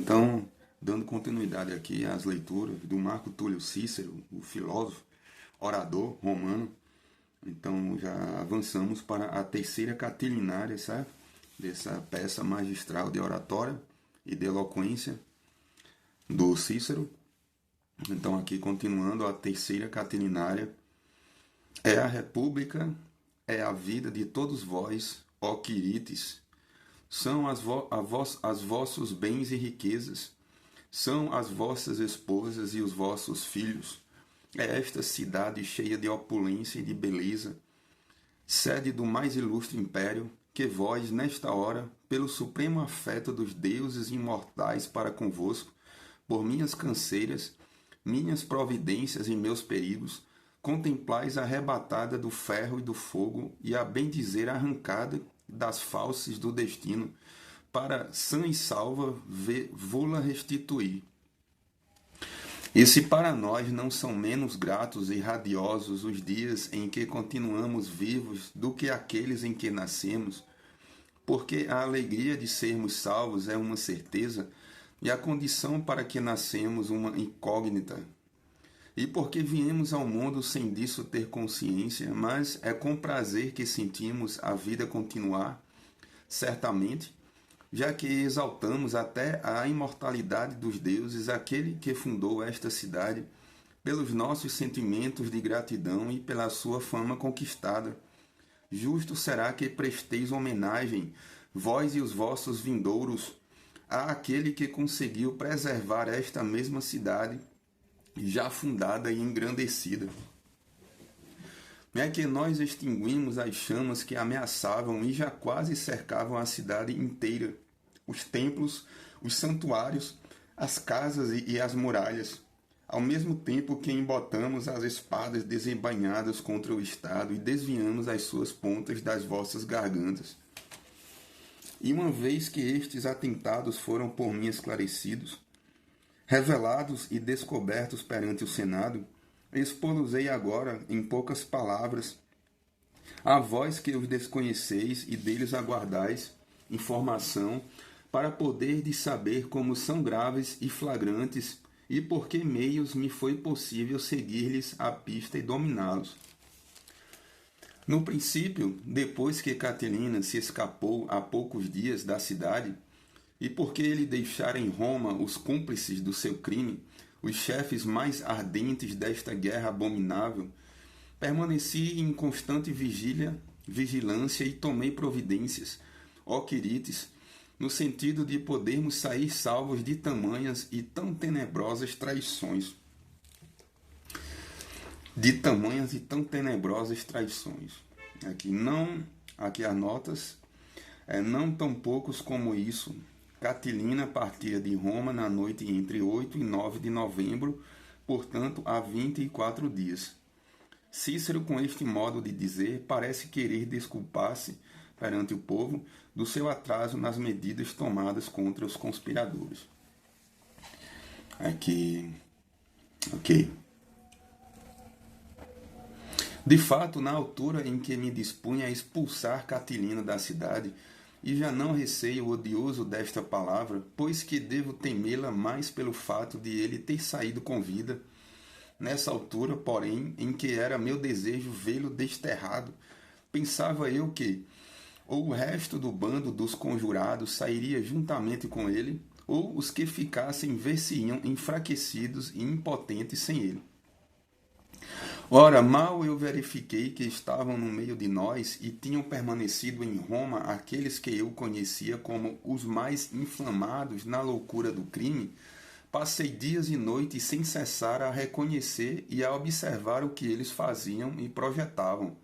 Então, dando continuidade aqui às leituras do Marco Túlio Cícero, o filósofo, orador romano. Então, já avançamos para a terceira catilinária, certo? Dessa peça magistral de oratória e de eloquência do Cícero. Então, aqui continuando a terceira catilinária. É a república, é a vida de todos vós, ó Quirites. São as vossos bens e riquezas, são as vossas esposas e os vossos filhos. É esta cidade cheia de opulência e de beleza, sede do mais ilustre império, que vós, nesta hora, pelo supremo afeto dos deuses imortais para convosco, por minhas canseiras, minhas providências e meus perigos, contemplais arrebatada do ferro e do fogo e a bem dizer arrancada das falses do destino, para sã e salva vô-la restituir. E se para nós não são menos gratos e radiosos os dias em que continuamos vivos do que aqueles em que nascemos, porque a alegria de sermos salvos é uma certeza e a condição para que nascemos uma incógnita. E porque viemos ao mundo sem disso ter consciência, mas é com prazer que sentimos a vida continuar, certamente, já que exaltamos até a imortalidade dos deuses, aquele que fundou esta cidade, pelos nossos sentimentos de gratidão e pela sua fama conquistada. Justo será que presteis homenagem, vós e os vossos vindouros, àquele que conseguiu preservar esta mesma cidade, já fundada e engrandecida. É que nós extinguimos as chamas que ameaçavam e já quase cercavam a cidade inteira, os templos, os santuários, as casas e as muralhas, ao mesmo tempo que embotamos as espadas desembainhadas contra o Estado e desviamos as suas pontas das vossas gargantas. E uma vez que estes atentados foram por mim esclarecidos, revelados e descobertos perante o Senado, expô-los-ei agora, em poucas palavras, a vós que os desconheceis e deles aguardais informação, para poderdes saber como são graves e flagrantes, e por que meios me foi possível seguir-lhes a pista e dominá-los. No princípio, depois que Catilina se escapou há poucos dias da cidade, e porque ele deixara em Roma os cúmplices do seu crime, os chefes mais ardentes desta guerra abominável, permaneci em constante vigilância e tomei providências, ó Quirites, no sentido de podermos sair salvos de tamanhas e tão tenebrosas traições. Aqui as notas, não tão poucos como isso. Catilina partira de Roma na noite entre 8 e 9 de novembro, portanto, há 24 dias. Cícero, com este modo de dizer, parece querer desculpar-se perante o povo do seu atraso nas medidas tomadas contra os conspiradores. Aqui. Ok. De fato, na altura em que me dispunha a expulsar Catilina da cidade, e já não receio o odioso desta palavra, pois que devo temê-la mais pelo fato de ele ter saído com vida. Nessa altura, porém, em que era meu desejo vê-lo desterrado, pensava eu que ou o resto do bando dos conjurados sairia juntamente com ele, ou os que ficassem ver-se-iam enfraquecidos e impotentes sem ele. Ora, mal eu verifiquei que estavam no meio de nós e tinham permanecido em Roma aqueles que eu conhecia como os mais inflamados na loucura do crime, passei dias e noites sem cessar a reconhecer e a observar o que eles faziam e projetavam,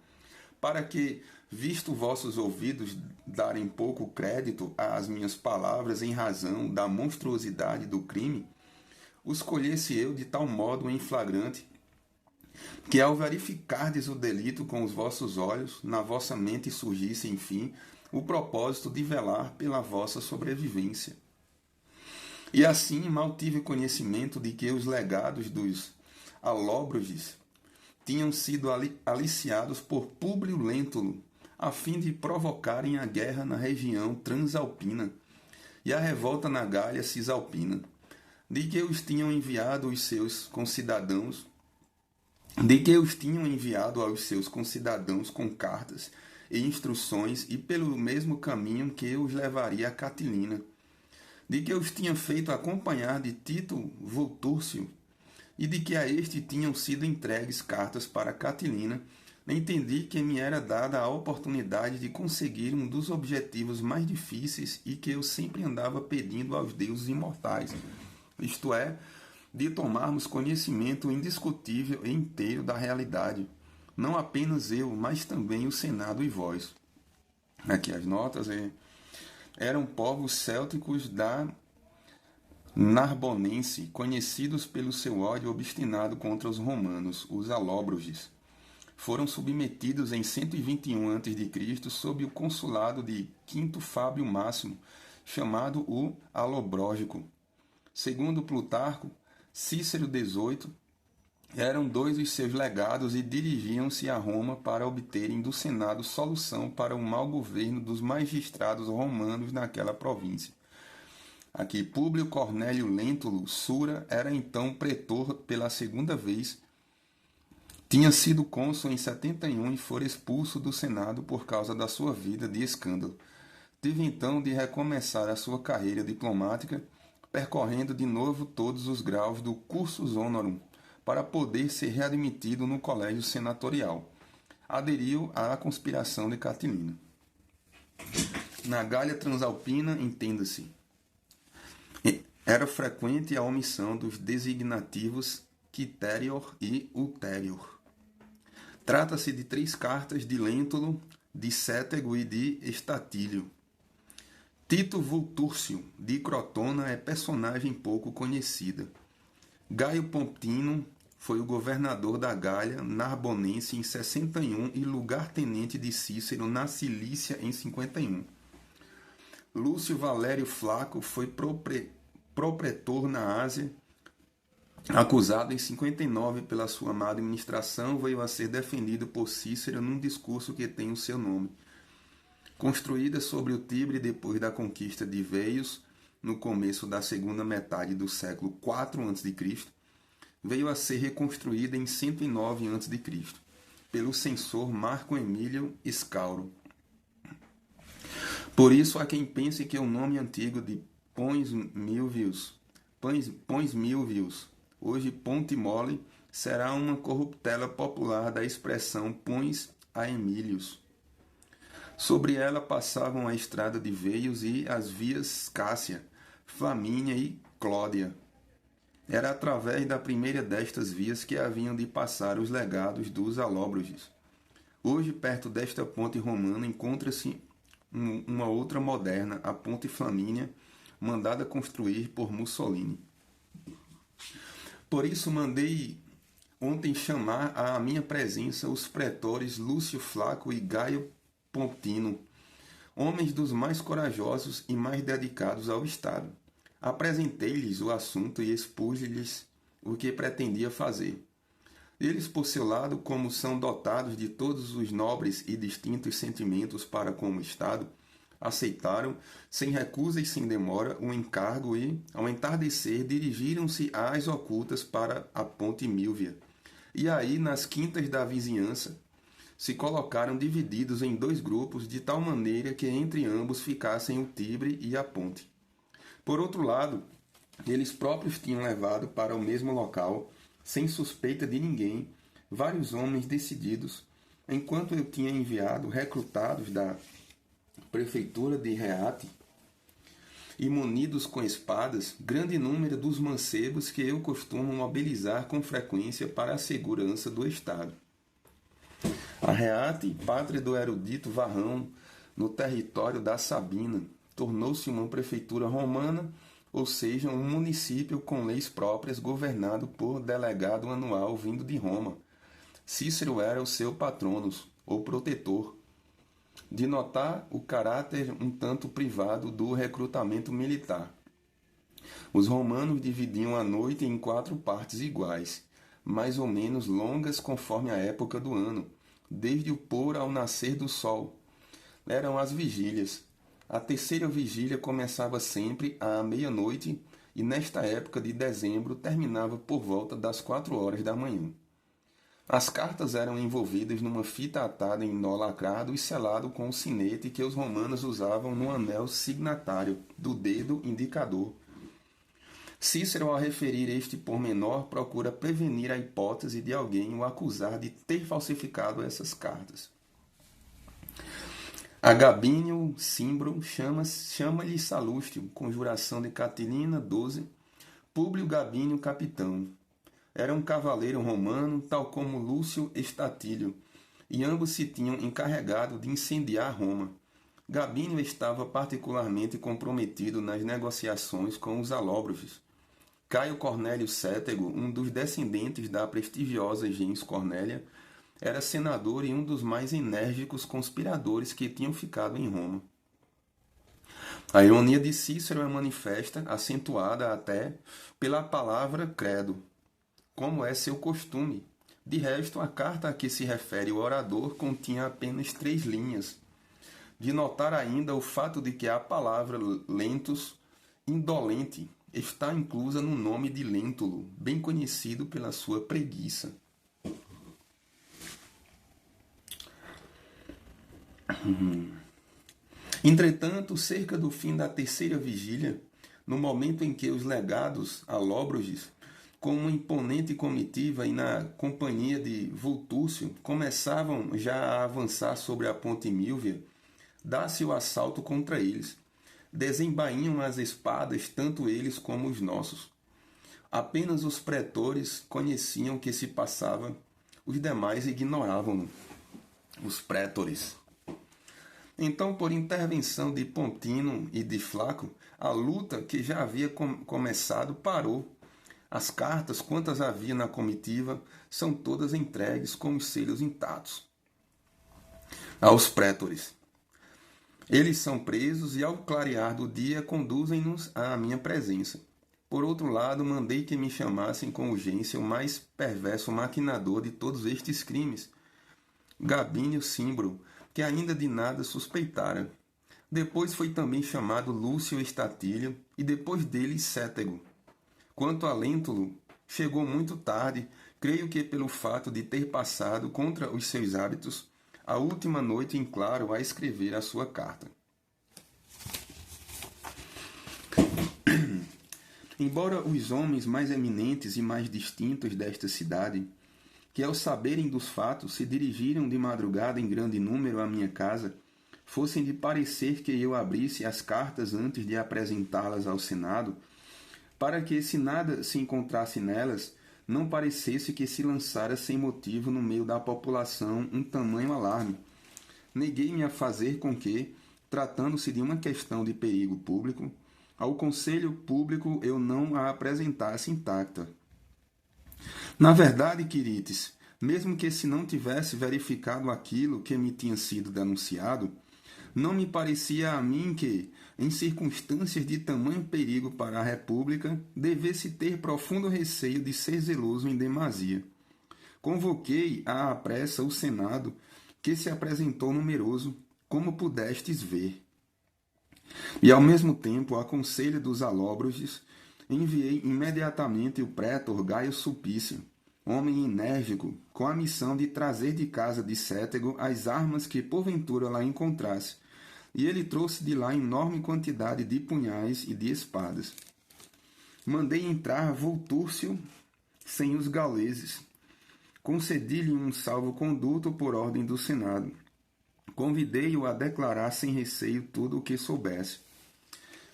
para que, visto vossos ouvidos darem pouco crédito às minhas palavras em razão da monstruosidade do crime, os colhesse eu de tal modo em flagrante, que ao verificardes o delito com os vossos olhos, na vossa mente surgisse, enfim, o propósito de velar pela vossa sobrevivência. E assim mal tive conhecimento de que os legados dos Alóbroges tinham sido aliciados por Públio Lentulus, a fim de provocarem a guerra na região transalpina, e a revolta na Gália Cisalpina, de que os tinham enviado os seus concidadãos, aos seus concidadãos com cartas e instruções e pelo mesmo caminho que os levaria a Catilina, de que os tinha feito acompanhar de Tito Voltúrcio, e de que a este tinham sido entregues cartas para Catilina, entendi que me era dada a oportunidade de conseguir um dos objetivos mais difíceis e que eu sempre andava pedindo aos deuses imortais, isto é, de tomarmos conhecimento indiscutível e inteiro da realidade, não apenas eu, mas também o Senado e vós. Aqui as notas eram povos célticos da Narbonense, conhecidos pelo seu ódio obstinado contra os romanos, os alóbroges. Foram submetidos em 121 a.C. sob o consulado de Quinto Fábio Máximo, chamado o Alobrógico. Segundo Plutarco, Cícero XVIII eram dois os seus legados e dirigiam-se a Roma para obterem do Senado solução para o mau governo dos magistrados romanos naquela província. Aqui, Públio Cornélio Lentulus Sura era então pretor pela segunda vez. Tinha sido cônsul em 71 e fora expulso do Senado por causa da sua vida de escândalo. Teve então de recomeçar a sua carreira diplomática, percorrendo de novo todos os graus do cursus honorum, para poder ser readmitido no colégio senatorial. Aderiu à conspiração de Catilina. Na Gália Transalpina, entenda-se, era frequente a omissão dos designativos quiterior e ulterior. Trata-se de 3 cartas de Lentulus, de Cétego e de Estatílio. Tito Vultúrcio, de Crotona, é personagem pouco conhecida. Gaio Pontino foi o governador da Gália Narbonense em 61 e lugar-tenente de Cícero na Cilícia em 51. Lúcio Valério Flaco foi propretor na Ásia, acusado em 59 pela sua má administração, veio a ser defendido por Cícero num discurso que tem o seu nome. Construída sobre o Tibre depois da conquista de Veios, no começo da segunda metade do século IV a.C., veio a ser reconstruída em 109 a.C., pelo censor Marco Emílio Scauro. Por isso, há quem pense que o nome antigo de Pons Milvius, hoje Ponte Mole, será uma corruptela popular da expressão Pons Aemílius. Sobre ela passavam a estrada de Veios e as vias Cássia, Flamínia e Clódia. Era através da primeira destas vias que haviam de passar os legados dos alóbroges. Hoje, perto desta ponte romana, encontra-se uma outra moderna, a Ponte Flamínia, mandada construir por Mussolini. Por isso mandei ontem chamar à minha presença os pretores Lúcio Flaco e Gaio Pontino, homens dos mais corajosos e mais dedicados ao Estado. Apresentei-lhes o assunto e expus-lhes o que pretendia fazer. Eles, por seu lado, como são dotados de todos os nobres e distintos sentimentos para com o Estado, aceitaram, sem recusa e sem demora, o encargo e, ao entardecer, dirigiram-se às ocultas para a Ponte Milvia. E aí, nas quintas da vizinhança, se colocaram divididos em 2 grupos, de tal maneira que entre ambos ficassem o Tibre e a ponte. Por outro lado, eles próprios tinham levado para o mesmo local, sem suspeita de ninguém, vários homens decididos, enquanto eu tinha enviado recrutados da prefeitura de Reate e munidos com espadas, grande número dos mancebos que eu costumo mobilizar com frequência para a segurança do Estado. A Reate, pátria do erudito Varrão, no território da Sabina, tornou-se uma prefeitura romana, ou seja, um município com leis próprias governado por delegado anual vindo de Roma. Cícero era o seu patronos, ou protetor. De notar o caráter um tanto privado do recrutamento militar. Os romanos dividiam a noite em 4 partes iguais, mais ou menos longas conforme a época do ano, desde o pôr ao nascer do sol. Eram as vigílias. A terceira vigília começava sempre à meia-noite e nesta época de dezembro terminava por volta das 4 horas da manhã. As cartas eram envolvidas numa fita atada em nó lacrado e selado com o sinete que os romanos usavam no anel signatário do dedo indicador. Cícero, ao referir este pormenor, procura prevenir a hipótese de alguém o acusar de ter falsificado essas cartas. A Gabínio Cimbro chama-lhe Salústio, conjuração de Catilina 12, Públio Gabínio capitão. Era um cavaleiro romano, tal como Lúcio Estatílio, e ambos se tinham encarregado de incendiar Roma. Gabínio estava particularmente comprometido nas negociações com os alóbrogos. Caio Cornélio Cétego, um dos descendentes da prestigiosa gens Cornélia, era senador e um dos mais enérgicos conspiradores que tinham ficado em Roma. A ironia de Cícero é manifesta, acentuada até pela palavra credo, como é seu costume. De resto, a carta a que se refere o orador continha apenas 3 linhas. De notar ainda o fato de que a palavra lentus, indolente, está inclusa no nome de Lentulus, bem conhecido pela sua preguiça. Entretanto, cerca do fim da terceira vigília, no momento em que os legados alóbroges, com uma imponente comitiva e na companhia de Vultúcio, começavam já a avançar sobre a ponte Milvia, dá-se o assalto contra eles. Desembainham as espadas tanto eles como os nossos. Apenas os pretores conheciam o que se passava, os demais ignoravam-no. Os pretores. Então, por intervenção de Pontino e de Flaco, a luta que já havia começado parou. As cartas, quantas havia na comitiva, são todas entregues com os selos intactos aos pretores. Eles são presos e, ao clarear do dia, conduzem-nos à minha presença. Por outro lado, mandei que me chamassem com urgência o mais perverso maquinador de todos estes crimes, Gabínio Cimbro, que ainda de nada suspeitara. Depois foi também chamado Lúcio Estatílio e depois dele Cétego. Quanto a Lentulus, chegou muito tarde, creio que pelo fato de ter passado, contra os seus hábitos, a última noite em claro a escrever a sua carta. Embora os homens mais eminentes e mais distintos desta cidade, que ao saberem dos fatos se dirigiram de madrugada em grande número à minha casa, fossem de parecer que eu abrisse as cartas antes de apresentá-las ao Senado, para que, se nada se encontrasse nelas, não parecesse que se lançara sem motivo no meio da população um tamanho alarme. Neguei-me a fazer com que, tratando-se de uma questão de perigo público, ao conselho público eu não a apresentasse intacta. Na verdade, Quirites, mesmo que se não tivesse verificado aquilo que me tinha sido denunciado, não me parecia a mim que, em circunstâncias de tamanho perigo para a República, devesse ter profundo receio de ser zeloso em demasia. Convoquei à pressa o Senado, que se apresentou numeroso, como pudestes ver. E, ao mesmo tempo, a conselho dos alóbroges, enviei imediatamente o prétor Gaio Sulpício, homem enérgico, com a missão de trazer de casa de Cétego as armas que porventura lá encontrasse, e ele trouxe de lá enorme quantidade de punhais e de espadas. Mandei entrar Vultúcio sem os gauleses. Concedi-lhe um salvo-conduto por ordem do Senado. Convidei-o a declarar sem receio tudo o que soubesse.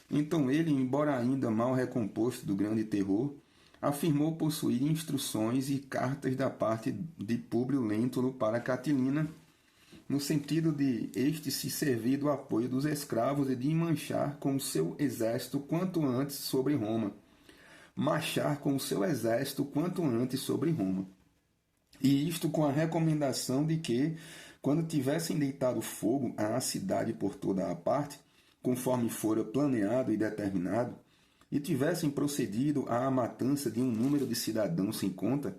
Então ele, embora ainda mal recomposto do grande terror, afirmou possuir instruções e cartas da parte de Públio Lentulus para Catilina, no sentido de este se servir do apoio dos escravos e de manchar com o seu exército quanto antes sobre Roma. Marchar com o seu exército quanto antes sobre Roma. E isto com a recomendação de que, quando tivessem deitado fogo à cidade por toda a parte, conforme fora planeado e determinado, e tivessem procedido à matança de um número de cidadãos sem conta,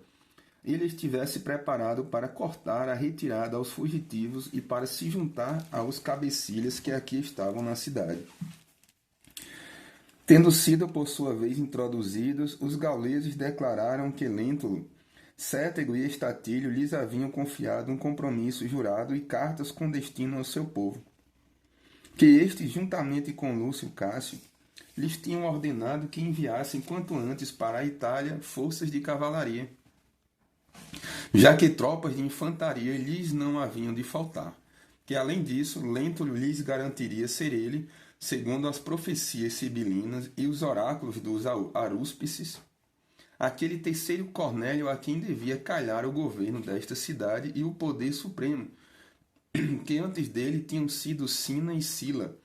ele estivesse preparado para cortar a retirada aos fugitivos e para se juntar aos cabecilhas que aqui estavam na cidade. Tendo sido, por sua vez, introduzidos, os gauleses declararam que Lentulus, Cétego e Estatílio lhes haviam confiado um compromisso jurado e cartas com destino ao seu povo, que estes, juntamente com Lúcio Cássio, lhes tinham ordenado que enviassem quanto antes para a Itália forças de cavalaria, já que tropas de infantaria lhes não haviam de faltar, que além disso, Lentulus lhes garantiria ser ele, segundo as profecias sibilinas e os oráculos dos arúspices, aquele terceiro Cornélio a quem devia calhar o governo desta cidade e o poder supremo, que antes dele tinham sido Sina e Sila,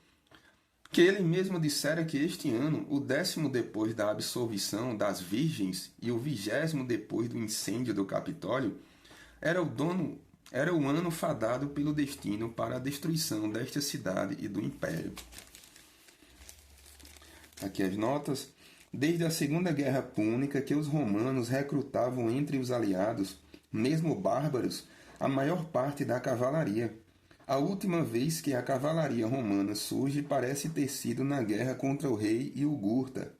que ele mesmo dissera que este ano, o 10º depois da absolvição das virgens e o 20º depois do incêndio do Capitólio, era o ano fadado pelo destino para a destruição desta cidade e do império. Aqui as notas. Desde a Segunda Guerra Púnica que os romanos recrutavam entre os aliados, mesmo bárbaros, a maior parte da cavalaria. A última vez que a cavalaria romana surge parece ter sido na guerra contra o rei Iugurta,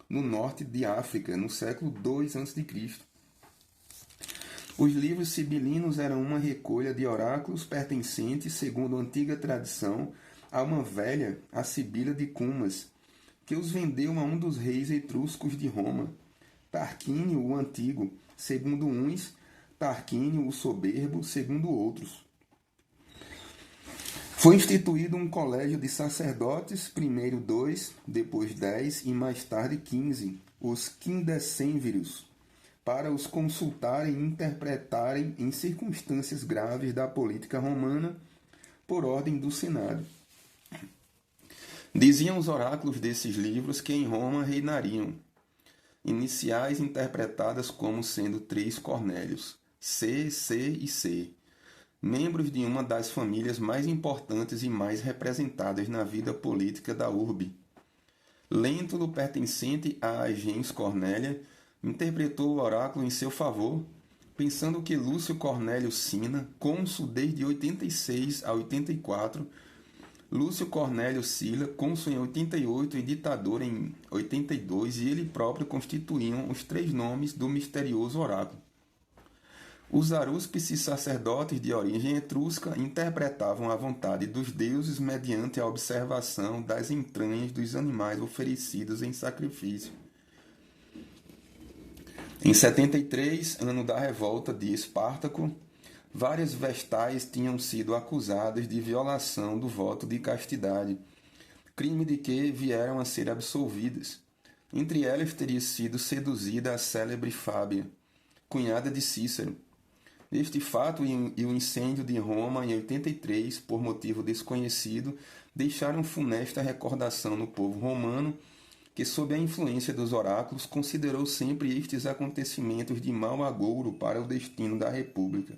no norte de África, no século II a.C. Os livros sibilinos eram uma recolha de oráculos pertencentes, segundo a antiga tradição, a uma velha, a Sibila de Cumas, que os vendeu a um dos reis etruscos de Roma, Tarquínio o Antigo, segundo uns, Tarquínio o Soberbo, segundo outros. Foi instituído um colégio de sacerdotes, primeiro 2, depois 10 e mais tarde 15, os quindecênviros, para os consultarem e interpretarem em circunstâncias graves da política romana, por ordem do Senado. Diziam os oráculos desses livros que em Roma reinariam, iniciais interpretadas como sendo 3 Cornélios, C, C e C, membros de uma das famílias mais importantes e mais representadas na vida política da urbe. Lentulus, pertencente à gens Cornélia, interpretou o oráculo em seu favor, pensando que Lúcio Cornélio Sina, cônsul desde 86 a 84, Lúcio Cornélio Sila, cônsul em 88 e ditador em 82, e ele próprio constituíam os 3 nomes do misterioso oráculo. Os arúspices sacerdotes de origem etrusca interpretavam a vontade dos deuses mediante a observação das entranhas dos animais oferecidos em sacrifício. Em 73, ano da revolta de Espartaco, várias vestais tinham sido acusadas de violação do voto de castidade, crime de que vieram a ser absolvidas. Entre elas teria sido seduzida a célebre Fábia, cunhada de Cícero. Este fato e o incêndio de Roma em 83, por motivo desconhecido, deixaram funesta recordação no povo romano, que, sob a influência dos oráculos, considerou sempre estes acontecimentos de mau agouro para o destino da República.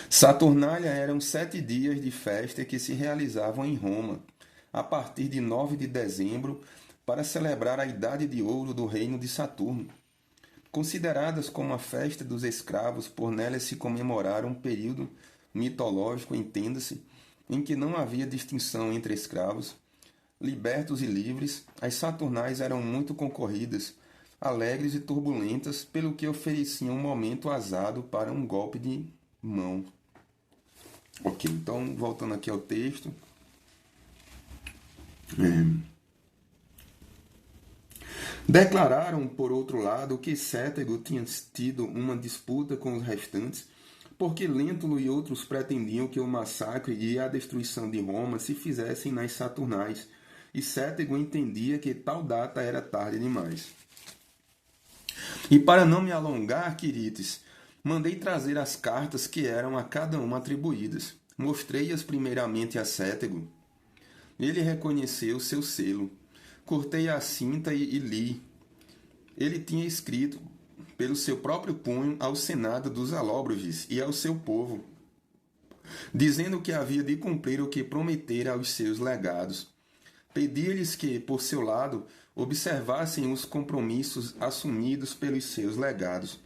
Saturnália eram 7 dias de festa que se realizavam em Roma, a partir de 9 de dezembro, para celebrar a idade de ouro do reino de Saturno. Consideradas como a festa dos escravos, por nelas se comemorar um período mitológico, entenda-se, em que não havia distinção entre escravos, libertos e livres, as Saturnais eram muito concorridas, alegres e turbulentas, pelo que ofereciam um momento azado para um golpe de mão. Ok, então, voltando aqui ao texto. Declararam, por outro lado, que Cétego tinha tido uma disputa com os restantes, porque Lentulus e outros pretendiam que o massacre e a destruição de Roma se fizessem nas Saturnais, e Cétego entendia que tal data era tarde demais. E para não me alongar, Quirites, mandei trazer as cartas que eram a cada um atribuídas. Mostrei-as primeiramente a Cétego. Ele reconheceu seu selo. Cortei a cinta e li. Ele tinha escrito, pelo seu próprio punho, ao Senado dos Alóbroges e ao seu povo, dizendo que havia de cumprir o que prometera aos seus legados. Pedi-lhes que, por seu lado, observassem os compromissos assumidos pelos seus legados.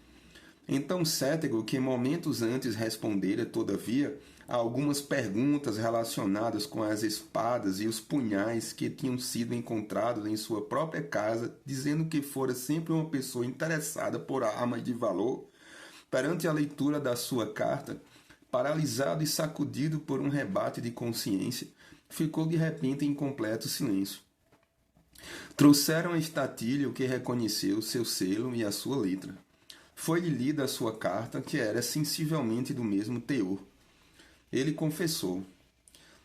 Então Cétego, que momentos antes respondera, todavia, a algumas perguntas relacionadas com as espadas e os punhais que tinham sido encontrados em sua própria casa, dizendo que fora sempre uma pessoa interessada por armas de valor, perante a leitura da sua carta, paralisado e sacudido por um rebate de consciência, ficou de repente em completo silêncio. Trouxeram a Estatílio, que reconheceu seu selo e a sua letra. Foi-lhe lida a sua carta, que era sensivelmente do mesmo teor. Ele confessou.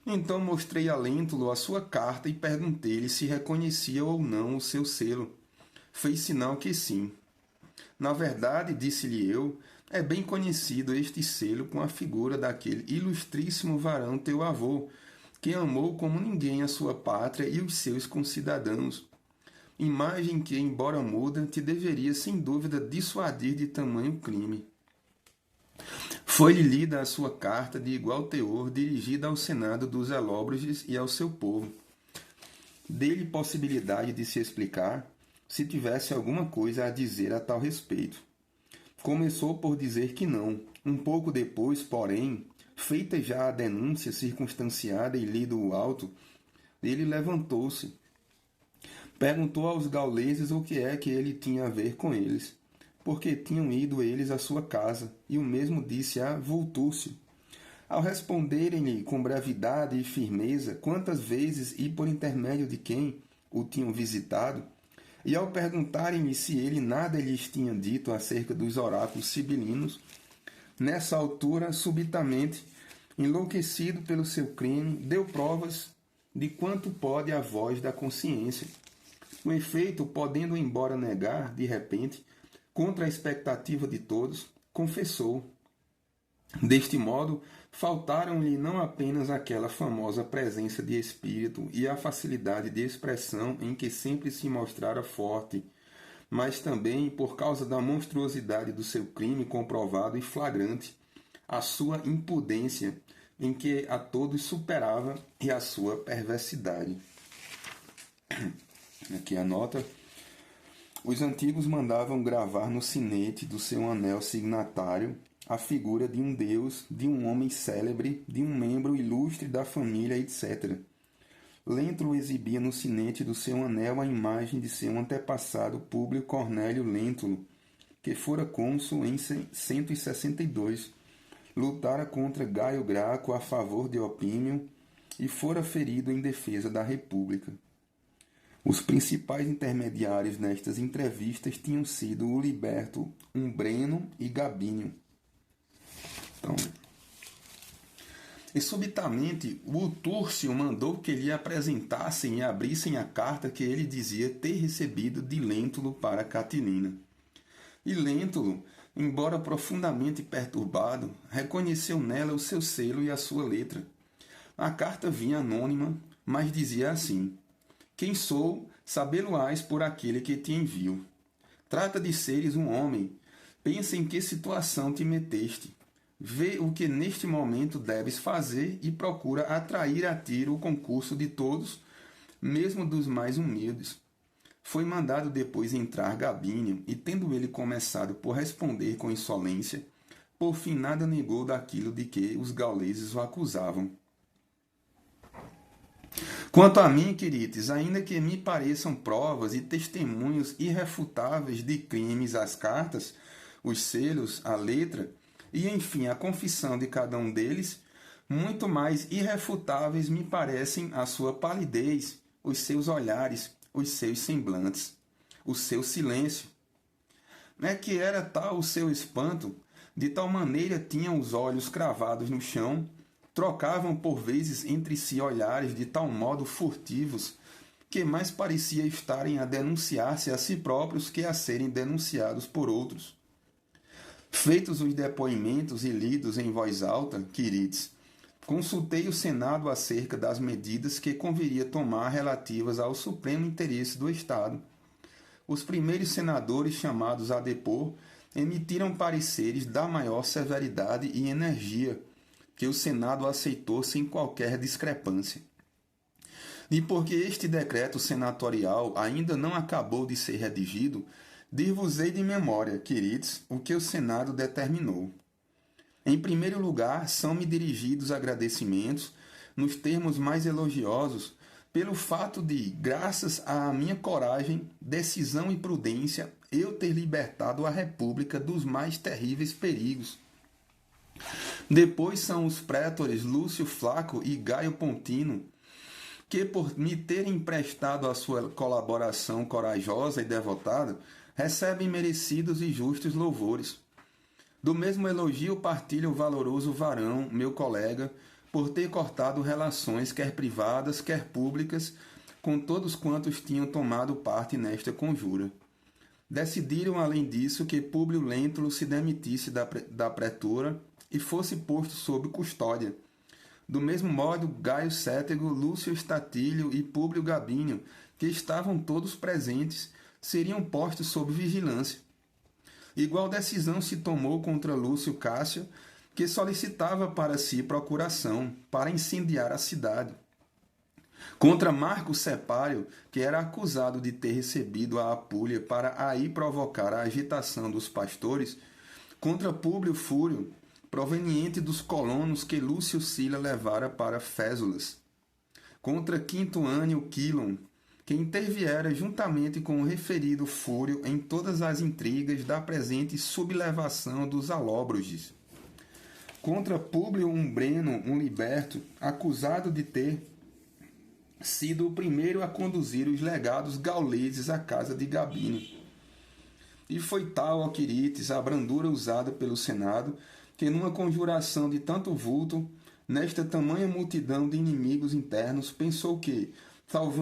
Então mostrei a Lentulus a sua carta e perguntei-lhe se reconhecia ou não o seu selo. Fez sinal que sim. Na verdade, disse-lhe eu, é bem conhecido este selo com a figura daquele ilustríssimo varão teu avô, que amou como ninguém a sua pátria e os seus concidadãos. Imagem que, embora muda, te deveria sem dúvida dissuadir de tamanho crime. Foi-lhe lida a sua carta de igual teor dirigida ao Senado dos Elóbriges e ao seu povo. Dei-lhe possibilidade de se explicar se tivesse alguma coisa a dizer a tal respeito. Começou por dizer que não. Um pouco depois, porém, feita já a denúncia circunstanciada e lido o auto, ele levantou-se. Perguntou aos gauleses o que é que ele tinha a ver com eles, porque tinham ido eles à sua casa, e o mesmo disse a Vultúrcio. Ao responderem-lhe com brevidade e firmeza quantas vezes e por intermédio de quem o tinham visitado, e ao perguntarem-lhe se ele nada lhes tinha dito acerca dos oráculos sibilinos, nessa altura, subitamente, enlouquecido pelo seu crime, deu provas de quanto pode a voz da consciência. Com efeito, podendo embora negar, de repente, contra a expectativa de todos, confessou. Deste modo, faltaram-lhe não apenas aquela famosa presença de espírito e a facilidade de expressão em que sempre se mostrara forte, mas também, por causa da monstruosidade do seu crime comprovado e flagrante, a sua impudência, em que a todos superava, e a sua perversidade. Aqui a nota. Os antigos mandavam gravar no sinete do seu anel signatário a figura de um deus, de um homem célebre, de um membro ilustre da família, etc. Lentulus exibia no sinete do seu anel a imagem de seu antepassado Públio Cornélio Lentulus, que fora cônsul em 162, lutara contra Gaio Graco a favor de Opímio e fora ferido em defesa da República. Os principais intermediários nestas entrevistas tinham sido o liberto Umbreno e Gabínio. Então, e subitamente o Túrcio mandou que lhe apresentassem e abrissem a carta que ele dizia ter recebido de Lentulus para Catilina. E Lentulus, embora profundamente perturbado, reconheceu nela o seu selo e a sua letra. A carta vinha anônima, mas dizia assim: quem sou, sabê-lo-ás por aquele que te envio. Trata de seres um homem. Pensa em que situação te meteste. Vê o que neste momento deves fazer e procura atrair a ti o concurso de todos, mesmo dos mais humildes. Foi mandado depois entrar Gabínio, e tendo ele começado por responder com insolência, por fim nada negou daquilo de que os gauleses o acusavam. Quanto a mim, queridos, ainda que me pareçam provas e testemunhos irrefutáveis de crimes as cartas, os selos, a letra, e enfim a confissão de cada um deles, muito mais irrefutáveis me parecem a sua palidez, os seus olhares, os seus semblantes, o seu silêncio. É que era tal o seu espanto, de tal maneira tinham os olhos cravados no chão, trocavam por vezes entre si olhares de tal modo furtivos, que mais parecia estarem a denunciar-se a si próprios que a serem denunciados por outros. Feitos os depoimentos e lidos em voz alta, queridos, consultei o Senado acerca das medidas que conviria tomar relativas ao supremo interesse do Estado. Os primeiros senadores chamados a depor emitiram pareceres da maior severidade e energia, que o Senado aceitou sem qualquer discrepância. E porque este decreto senatorial ainda não acabou de ser redigido, Dir-vos-ei de memória, queridos, o que o Senado determinou. Em primeiro lugar, são-me dirigidos agradecimentos, nos termos mais elogiosos, pelo fato de, graças à minha coragem, decisão e prudência, eu ter libertado a República dos mais terríveis perigos. Depois são os prétores Lúcio Flaco e Gaio Pontino, que, por me terem emprestado a sua colaboração corajosa e devotada, recebem merecidos e justos louvores. Do mesmo elogio partilha o valoroso Varão, meu colega, por ter cortado relações quer privadas, quer públicas, com todos quantos tinham tomado parte nesta conjura. Decidiram, além disso, que Públio Lentulus se demitisse da pretura e fosse posto sob custódia. Do mesmo modo, Gaio Cétego, Lúcio Estatílio e Públio Gabínio, que estavam todos presentes, seriam postos sob vigilância. Igual decisão se tomou contra Lúcio Cássio, que solicitava para si procuração para incendiar a cidade. Contra Marco Sepário, que era acusado de ter recebido a Apúlia para aí provocar a agitação dos pastores, contra Públio Fúrio, proveniente dos colonos que Lúcio Sila levara para Fésulas, contra Quinto Ânio Quilon, que interviera juntamente com o referido Fúrio em todas as intrigas da presente sublevação dos Alóbroges, contra Públio Umbreno, um liberto, acusado de ter sido o primeiro a conduzir os legados gauleses à casa de Gabino. E foi tal, ó Quirites, a brandura usada pelo Senado, que numa conjuração de tanto vulto, nesta tamanha multidão de inimigos internos, pensou que,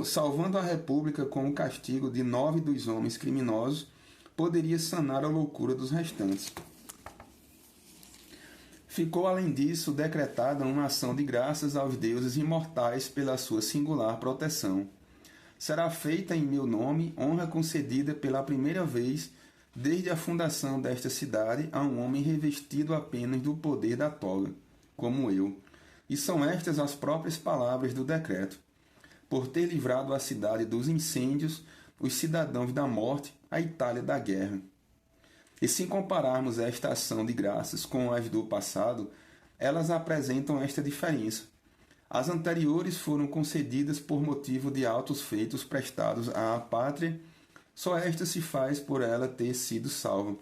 salvando a República com o castigo de 9 dos homens criminosos, poderia sanar a loucura dos restantes. Ficou, além disso, decretada uma ação de graças aos deuses imortais pela sua singular proteção. Será feita em meu nome honra concedida pela primeira vez desde a fundação desta cidade a um homem revestido apenas do poder da toga, como eu. E são estas as próprias palavras do decreto. Por ter livrado a cidade dos incêndios, os cidadãos da morte, a Itália da guerra. E se compararmos esta ação de graças com as do passado, elas apresentam esta diferença. As anteriores foram concedidas por motivo de altos feitos prestados à pátria, só esta se faz por ela ter sido salva.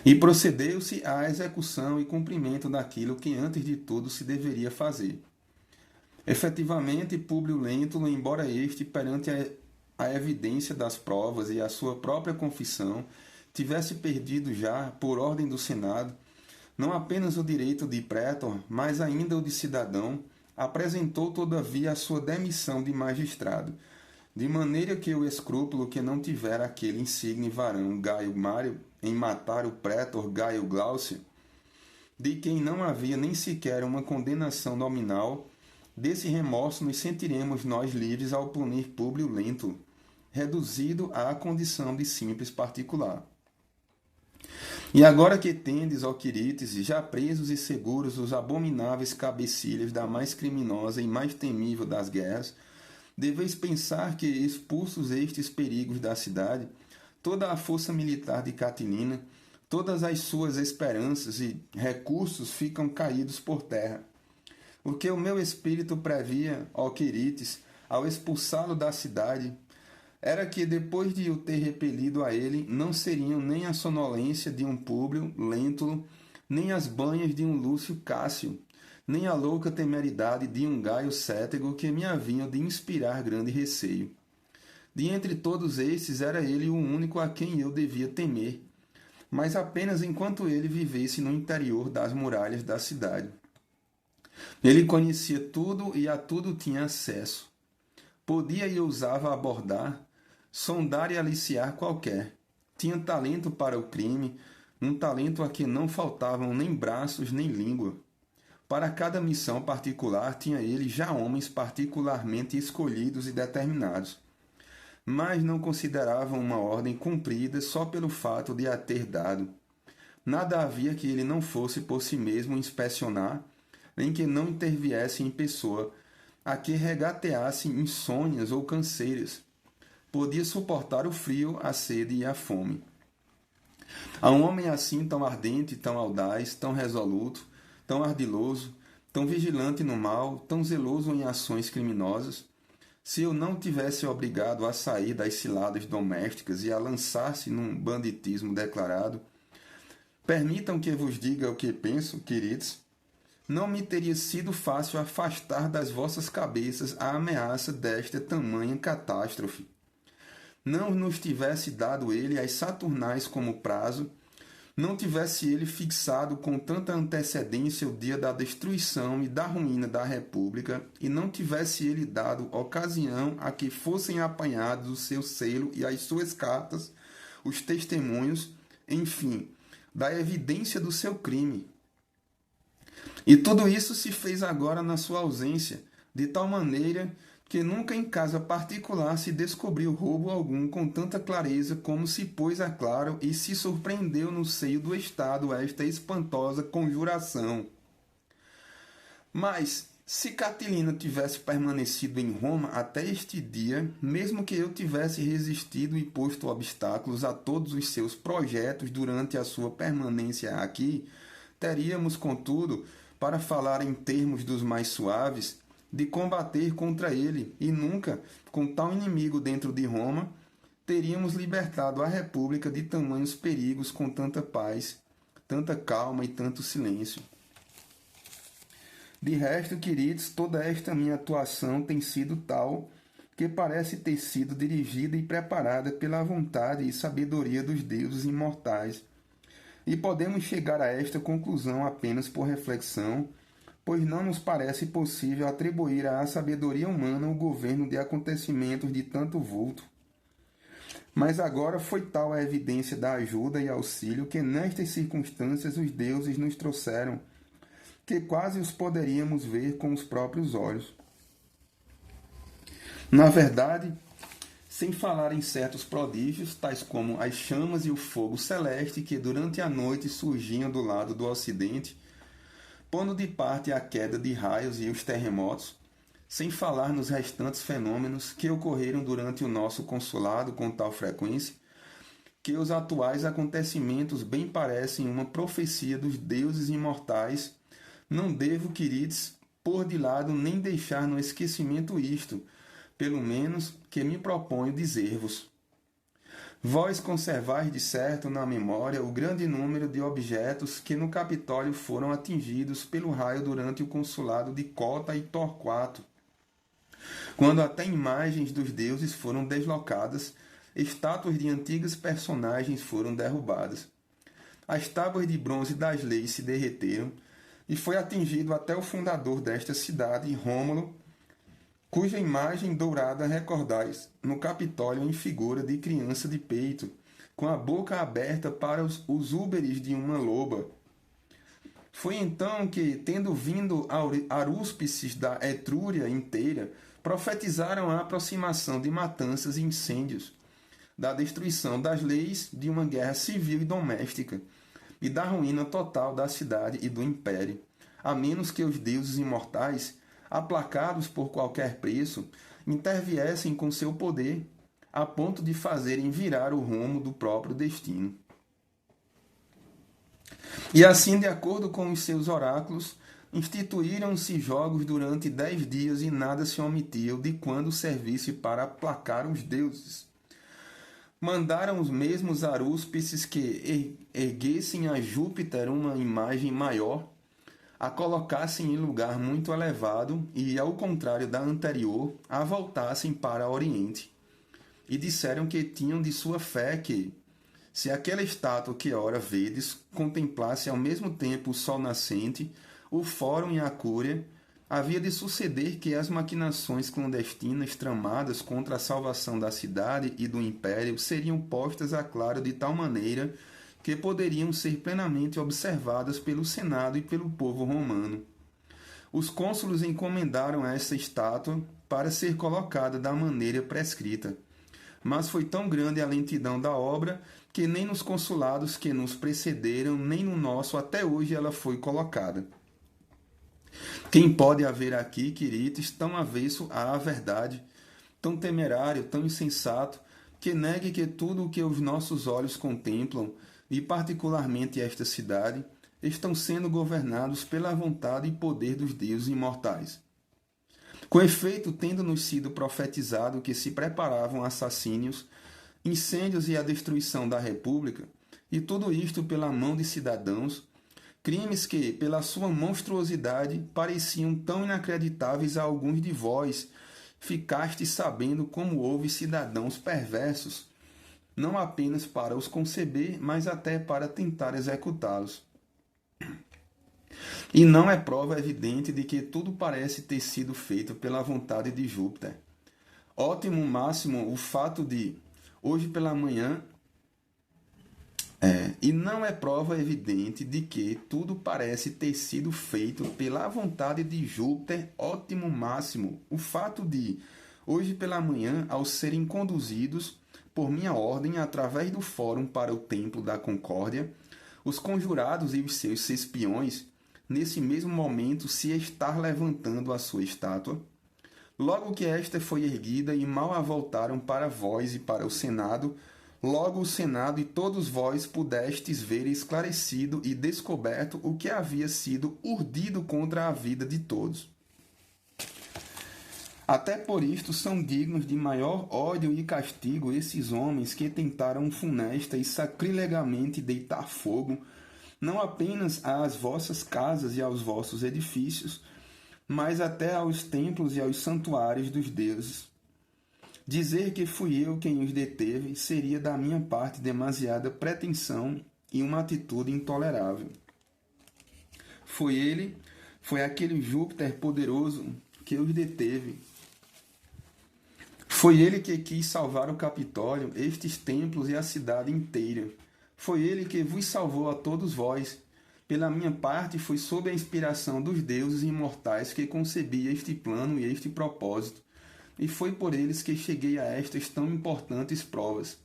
E procedeu-se à execução e cumprimento daquilo que antes de tudo se deveria fazer. Efetivamente, Públio Lentulus, embora este, perante a evidência das provas e a sua própria confissão, tivesse perdido já, por ordem do Senado, não apenas o direito de prétor, mas ainda o de cidadão, apresentou todavia a sua demissão de magistrado, de maneira que o escrúpulo que não tivera aquele insigne varão Gaio Mário em matar o prétor Gaio Glaucio, de quem não havia nem sequer uma condenação nominal, desse remorso nos sentiremos nós livres ao punir Públio Lentulus, reduzido à condição de simples particular. E agora que tendes, ó Quirites, já presos e seguros os abomináveis cabecilhas da mais criminosa e mais temível das guerras, deveis pensar que, expulsos estes perigos da cidade, toda a força militar de Catilina, todas as suas esperanças e recursos ficam caídos por terra. O que o meu espírito previa, ó Quirites, ao expulsá-lo da cidade, era que, depois de o ter repelido a ele, não seriam nem a sonolência de um Públio Lentulus, nem as banhas de um Lúcio Cássio, nem a louca temeridade de um Gaio Cétego que me haviam de inspirar grande receio. De entre todos estes era ele o único a quem eu devia temer, mas apenas enquanto ele vivesse no interior das muralhas da cidade. Ele conhecia tudo e a tudo tinha acesso. Podia e ousava abordar, sondar e aliciar qualquer. Tinha talento para o crime, um talento a que não faltavam nem braços nem língua. Para cada missão particular tinha ele já homens particularmente escolhidos e determinados, mas não consideravam uma ordem cumprida só pelo fato de a ter dado. Nada havia que ele não fosse por si mesmo inspecionar, nem que não interviesse em pessoa, a que regateasse insônias ou canseiras. podia suportar o frio, a sede e a fome. A um homem assim tão ardente, tão audaz, tão resoluto, tão ardiloso, tão vigilante no mal, tão zeloso em ações criminosas, se eu não tivesse obrigado a sair das ciladas domésticas e a lançar-se num banditismo declarado, permitam que vos diga o que penso, queridos, não me teria sido fácil afastar das vossas cabeças a ameaça desta tamanha catástrofe. Não nos tivesse dado ele as Saturnais como prazo, não tivesse ele fixado com tanta antecedência o dia da destruição e da ruína da República, e não tivesse ele dado ocasião a que fossem apanhados o seu selo e as suas cartas, os testemunhos, enfim, da evidência do seu crime. E tudo isso se fez agora na sua ausência, de tal maneira que nunca em casa particular se descobriu roubo algum com tanta clareza como se pôs a claro e se surpreendeu no seio do Estado esta espantosa conjuração. Mas, se Catilina tivesse permanecido em Roma até este dia, mesmo que eu tivesse resistido e posto obstáculos a todos os seus projetos durante a sua permanência aqui, teríamos, contudo, para falar em termos dos mais suaves, de combater contra ele, e nunca, com tal inimigo dentro de Roma, teríamos libertado a República de tamanhos perigos com tanta paz, tanta calma e tanto silêncio. De resto, queridos, toda esta minha atuação tem sido tal que parece ter sido dirigida e preparada pela vontade e sabedoria dos deuses imortais. E podemos chegar a esta conclusão apenas por reflexão, pois não nos parece possível atribuir à sabedoria humana o governo de acontecimentos de tanto vulto. Mas agora foi tal a evidência da ajuda e auxílio que nestas circunstâncias os deuses nos trouxeram, que quase os poderíamos ver com os próprios olhos. Na verdade, sem falar em certos prodígios, tais como as chamas e o fogo celeste que durante a noite surgiam do lado do ocidente, pondo de parte a queda de raios e os terremotos, sem falar nos restantes fenômenos que ocorreram durante o nosso consulado com tal frequência, que os atuais acontecimentos bem parecem uma profecia dos deuses imortais, não devo, queridos, pôr de lado nem deixar no esquecimento isto, pelo menos que me proponho dizer-vos. Vós conservais de certo na memória o grande número de objetos que no Capitólio foram atingidos pelo raio durante o consulado de Cota e Torquato, quando até imagens dos deuses foram deslocadas, estátuas de antigas personagens foram derrubadas. As tábuas de bronze das leis se derreteram, e foi atingido até o fundador desta cidade, Rômulo, cuja imagem dourada recordais no Capitólio em figura de criança de peito, com a boca aberta para os úberes de uma loba. Foi então que, tendo vindo arúspices da Etrúria inteira, profetizaram a aproximação de matanças e incêndios, da destruição das leis, de uma guerra civil e doméstica, e da ruína total da cidade e do império, a menos que os deuses imortais, aplacados por qualquer preço, interviessem com seu poder, a ponto de fazerem virar o rumo do próprio destino. E assim, de acordo com os seus oráculos, instituíram-se jogos durante 10 dias e nada se omitiu de quando servisse para aplacar os deuses. Mandaram os mesmos arúspices que erguessem a Júpiter uma imagem maior, a colocassem em lugar muito elevado e, ao contrário da anterior, a voltassem para Oriente. E disseram que tinham de sua fé que, se aquela estátua que ora vedes contemplasse ao mesmo tempo o sol nascente, o Fórum e a Cúria, havia de suceder que as maquinações clandestinas tramadas contra a salvação da cidade e do império seriam postas a claro de tal maneira que poderiam ser plenamente observadas pelo Senado e pelo povo romano. Os cônsulos encomendaram essa estátua para ser colocada da maneira prescrita, mas foi tão grande a lentidão da obra que nem nos consulados que nos precederam, nem no nosso até hoje ela foi colocada. Quem pode haver aqui, queridos, tão avesso à verdade, tão temerário, tão insensato, que negue que tudo o que os nossos olhos contemplam, e particularmente esta cidade, estão sendo governados pela vontade e poder dos deuses imortais. Com efeito, tendo-nos sido profetizado que se preparavam assassínios, incêndios e a destruição da República, e tudo isto pela mão de cidadãos, crimes que, pela sua monstruosidade, pareciam tão inacreditáveis a alguns de vós, ficastes sabendo como houve cidadãos perversos, não apenas para os conceber, mas até para tentar executá-los. E não é prova evidente de que tudo parece ter sido feito pela vontade de Júpiter. Ótimo máximo o fato de, hoje pela manhã, e não é prova evidente de que tudo parece ter sido feito pela vontade de Júpiter, ótimo máximo o fato de, hoje pela manhã, ao serem conduzidos, por minha ordem, através do fórum para o Templo da Concórdia, os conjurados e os seus espiões, nesse mesmo momento se estar levantando a sua estátua, logo que esta foi erguida e mal a voltaram para vós e para o Senado, logo o Senado e todos vós pudestes ver esclarecido e descoberto o que havia sido urdido contra a vida de todos. Até por isto são dignos de maior ódio e castigo esses homens que tentaram funesta e sacrilegamente deitar fogo, não apenas às vossas casas e aos vossos edifícios, mas até aos templos e aos santuários dos deuses. Dizer que fui eu quem os deteve seria da minha parte demasiada pretensão e uma atitude intolerável. Foi aquele Júpiter poderoso que os deteve. Foi ele que quis salvar o Capitólio, estes templos e a cidade inteira. Foi ele que vos salvou a todos vós. Pela minha parte, foi sob a inspiração dos deuses imortais que concebi este plano e este propósito, e foi por eles que cheguei a estas tão importantes provas.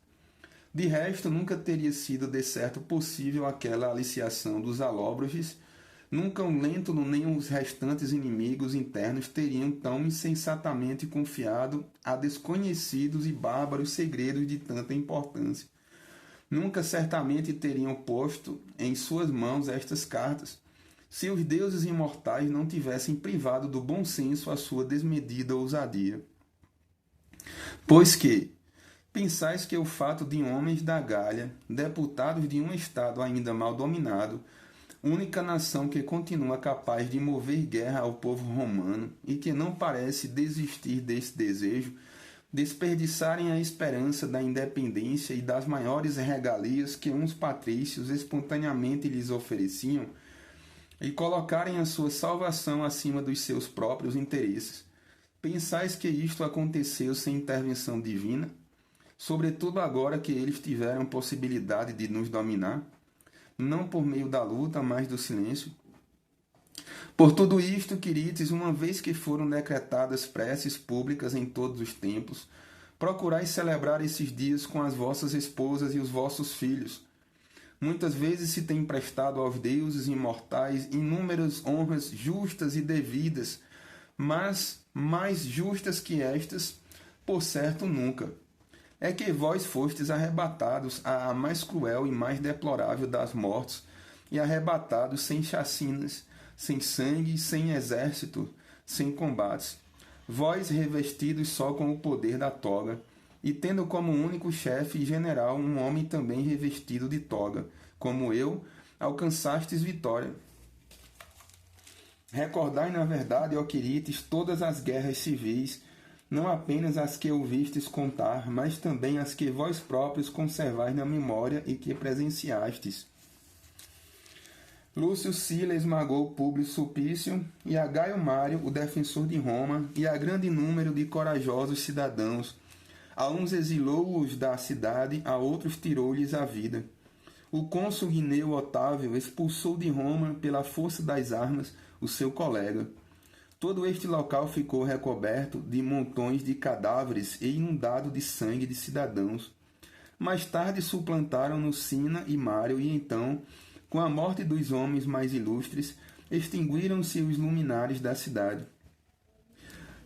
De resto, nunca teria sido de certo possível aquela aliciação dos alóbroges, nunca o Lêntulo nem os restantes inimigos internos teriam tão insensatamente confiado a desconhecidos e bárbaros segredos de tanta importância. Nunca certamente teriam posto em suas mãos estas cartas, se os deuses imortais não tivessem privado do bom senso a sua desmedida ousadia. Pois que, pensais que o fato de homens da Gália, deputados de um estado ainda mal dominado, única nação que continua capaz de mover guerra ao povo romano e que não parece desistir desse desejo, desperdiçarem a esperança da independência e das maiores regalias que uns patrícios espontaneamente lhes ofereciam e colocarem a sua salvação acima dos seus próprios interesses. Pensais que isto aconteceu sem intervenção divina, sobretudo agora que eles tiveram possibilidade de nos dominar, não por meio da luta, mas do silêncio? Por tudo isto, queridos, uma vez que foram decretadas preces públicas em todos os templos, procurai celebrar esses dias com as vossas esposas e os vossos filhos. Muitas vezes se tem prestado aos deuses imortais inúmeras honras justas e devidas, mas mais justas que estas, por certo, nunca. É que vós fostes arrebatados à mais cruel e mais deplorável das mortes, e arrebatados sem chacinas, sem sangue, sem exército, sem combates. Vós revestidos só com o poder da toga, e tendo como único chefe e general um homem também revestido de toga, como eu, alcançastes vitória. Recordai, na verdade, ó Quirites, todas as guerras civis, não apenas as que ouvistes contar, mas também as que vós próprios conservais na memória e que presenciastes. Lúcio Sila esmagou Públio Sulpício, e a Gaio Mário, o defensor de Roma, e a grande número de corajosos cidadãos. A uns exilou-os da cidade, a outros tirou-lhes a vida. O cônsul Gneu Otávio expulsou de Roma, pela força das armas, o seu colega. Todo este local ficou recoberto de montões de cadáveres e inundado de sangue de cidadãos. Mais tarde suplantaram-no Sina e Mário, e então, com a morte dos homens mais ilustres, extinguiram-se os luminares da cidade.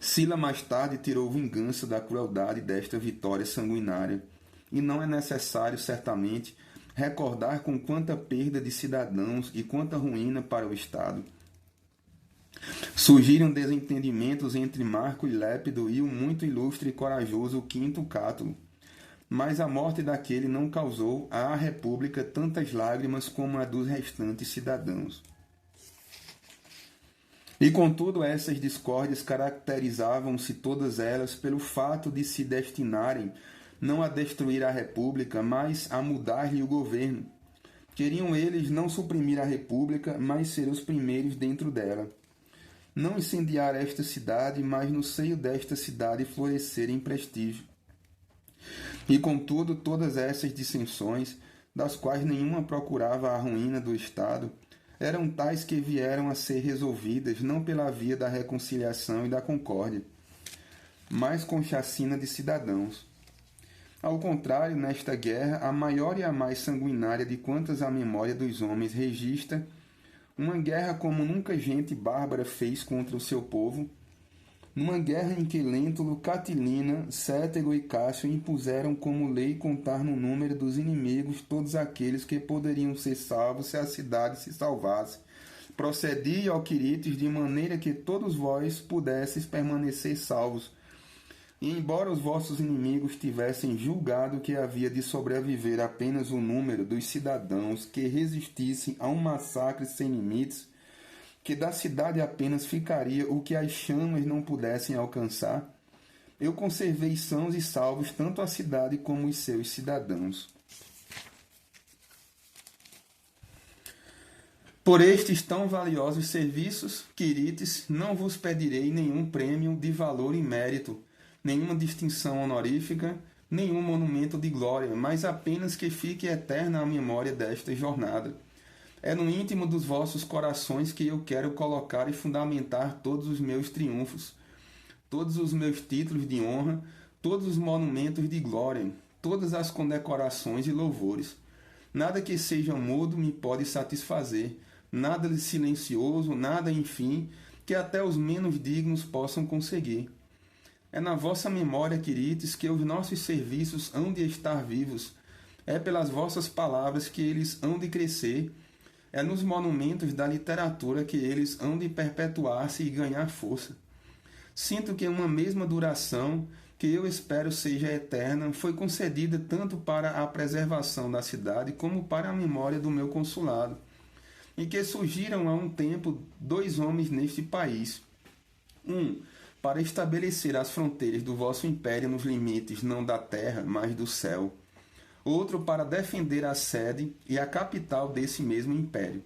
Sila mais tarde tirou vingança da crueldade desta vitória sanguinária. e não é necessário, certamente, recordar com quanta perda de cidadãos e quanta ruína para o Estado. Surgiram desentendimentos entre Marco e Lépido e o muito ilustre e corajoso Quinto Cátulo, mas a morte daquele não causou à República tantas lágrimas como a dos restantes cidadãos. E contudo essas discórdias caracterizavam-se todas elas pelo fato de se destinarem não a destruir a República, mas a mudar-lhe o governo. Queriam eles não suprimir a República, mas ser os primeiros dentro dela. Não incendiar esta cidade, mas no seio desta cidade florescer em prestígio. E contudo todas essas dissensões, das quais nenhuma procurava a ruína do Estado, eram tais que vieram a ser resolvidas não pela via da reconciliação e da concórdia, mas com chacina de cidadãos. Ao contrário, nesta guerra, a maior e a mais sanguinária de quantas a memória dos homens registra, uma guerra como nunca gente bárbara fez contra o seu povo, numa guerra em que Lentulus, Catilina, Cétego e Cássio impuseram como lei contar no número dos inimigos todos aqueles que poderiam ser salvos se a cidade se salvasse. Procedi, ó Quirites, de maneira que todos vós pudesseis permanecer salvos. E embora os vossos inimigos tivessem julgado que havia de sobreviver apenas o número dos cidadãos que resistissem a um massacre sem limites, que da cidade apenas ficaria o que as chamas não pudessem alcançar, eu conservei sãos e salvos tanto a cidade como os seus cidadãos. Por estes tão valiosos serviços, Quirites, não vos pedirei nenhum prêmio de valor e mérito, nenhuma distinção honorífica, nenhum monumento de glória, mas apenas que fique eterna a memória desta jornada. É no íntimo dos vossos corações que eu quero colocar e fundamentar todos os meus triunfos, todos os meus títulos de honra, todos os monumentos de glória, todas as condecorações e louvores. Nada que seja mudo me pode satisfazer, nada de silencioso, nada, enfim, que até os menos dignos possam conseguir. É na vossa memória, Quirites, que os nossos serviços hão de estar vivos. É pelas vossas palavras que eles hão de crescer. É nos monumentos da literatura que eles hão de perpetuar-se e ganhar força. Sinto que uma mesma duração, que eu espero seja eterna, foi concedida tanto para a preservação da cidade como para a memória do meu consulado, e que surgiram há um tempo 2 homens neste país. Para estabelecer as fronteiras do vosso império nos limites não da terra, mas do céu. Outro para defender a sede e a capital desse mesmo império.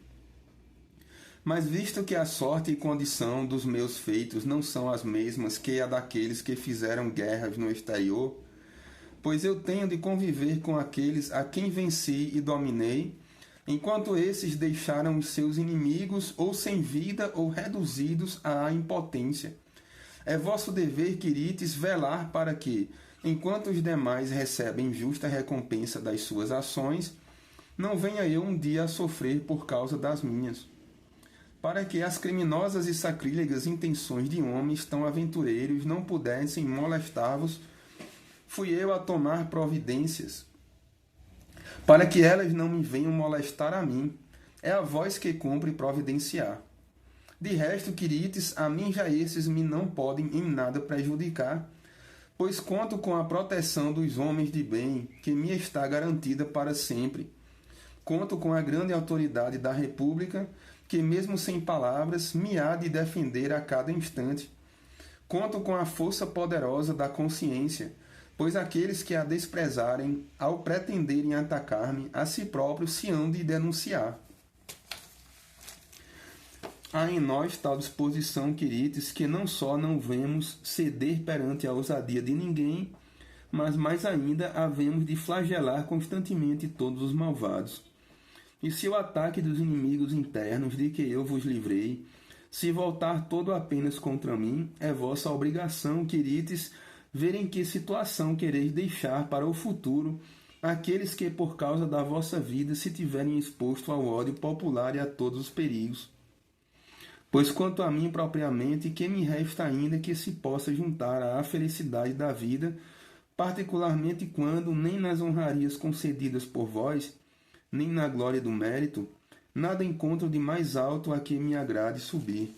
Mas visto que a sorte e condição dos meus feitos não são as mesmas que a daqueles que fizeram guerras no exterior, pois eu tenho de conviver com aqueles a quem venci e dominei, enquanto esses deixaram os seus inimigos ou sem vida ou reduzidos à impotência. É vosso dever, Quirites, velar para que, enquanto os demais recebem justa recompensa das suas ações, não venha eu um dia a sofrer por causa das minhas. Para que as criminosas e sacrílegas intenções de homens tão aventureiros não pudessem molestar-vos, fui eu a tomar providências, para que elas não me venham molestar a mim. É a vós que cumpre providenciar. De resto, Quirites, a mim já esses me não podem em nada prejudicar, pois conto com a proteção dos homens de bem, que me está garantida para sempre. Conto com a grande autoridade da República, que mesmo sem palavras me há de defender a cada instante. Conto com a força poderosa da consciência, pois aqueles que a desprezarem, ao pretenderem atacar-me, a si próprios se hão de denunciar. Há em nós tal disposição, Quirites, que não só não vemos ceder perante a ousadia de ninguém, mas mais ainda havemos de flagelar constantemente todos os malvados. E se o ataque dos inimigos internos de que eu vos livrei se voltar todo apenas contra mim, é vossa obrigação, Quirites, ver em que situação quereis deixar para o futuro aqueles que por causa da vossa vida se tiverem exposto ao ódio popular e a todos os perigos. Pois quanto a mim propriamente, que me resta ainda que se possa juntar à felicidade da vida, particularmente quando, nem nas honrarias concedidas por vós, nem na glória do mérito, nada encontro de mais alto a que me agrade subir.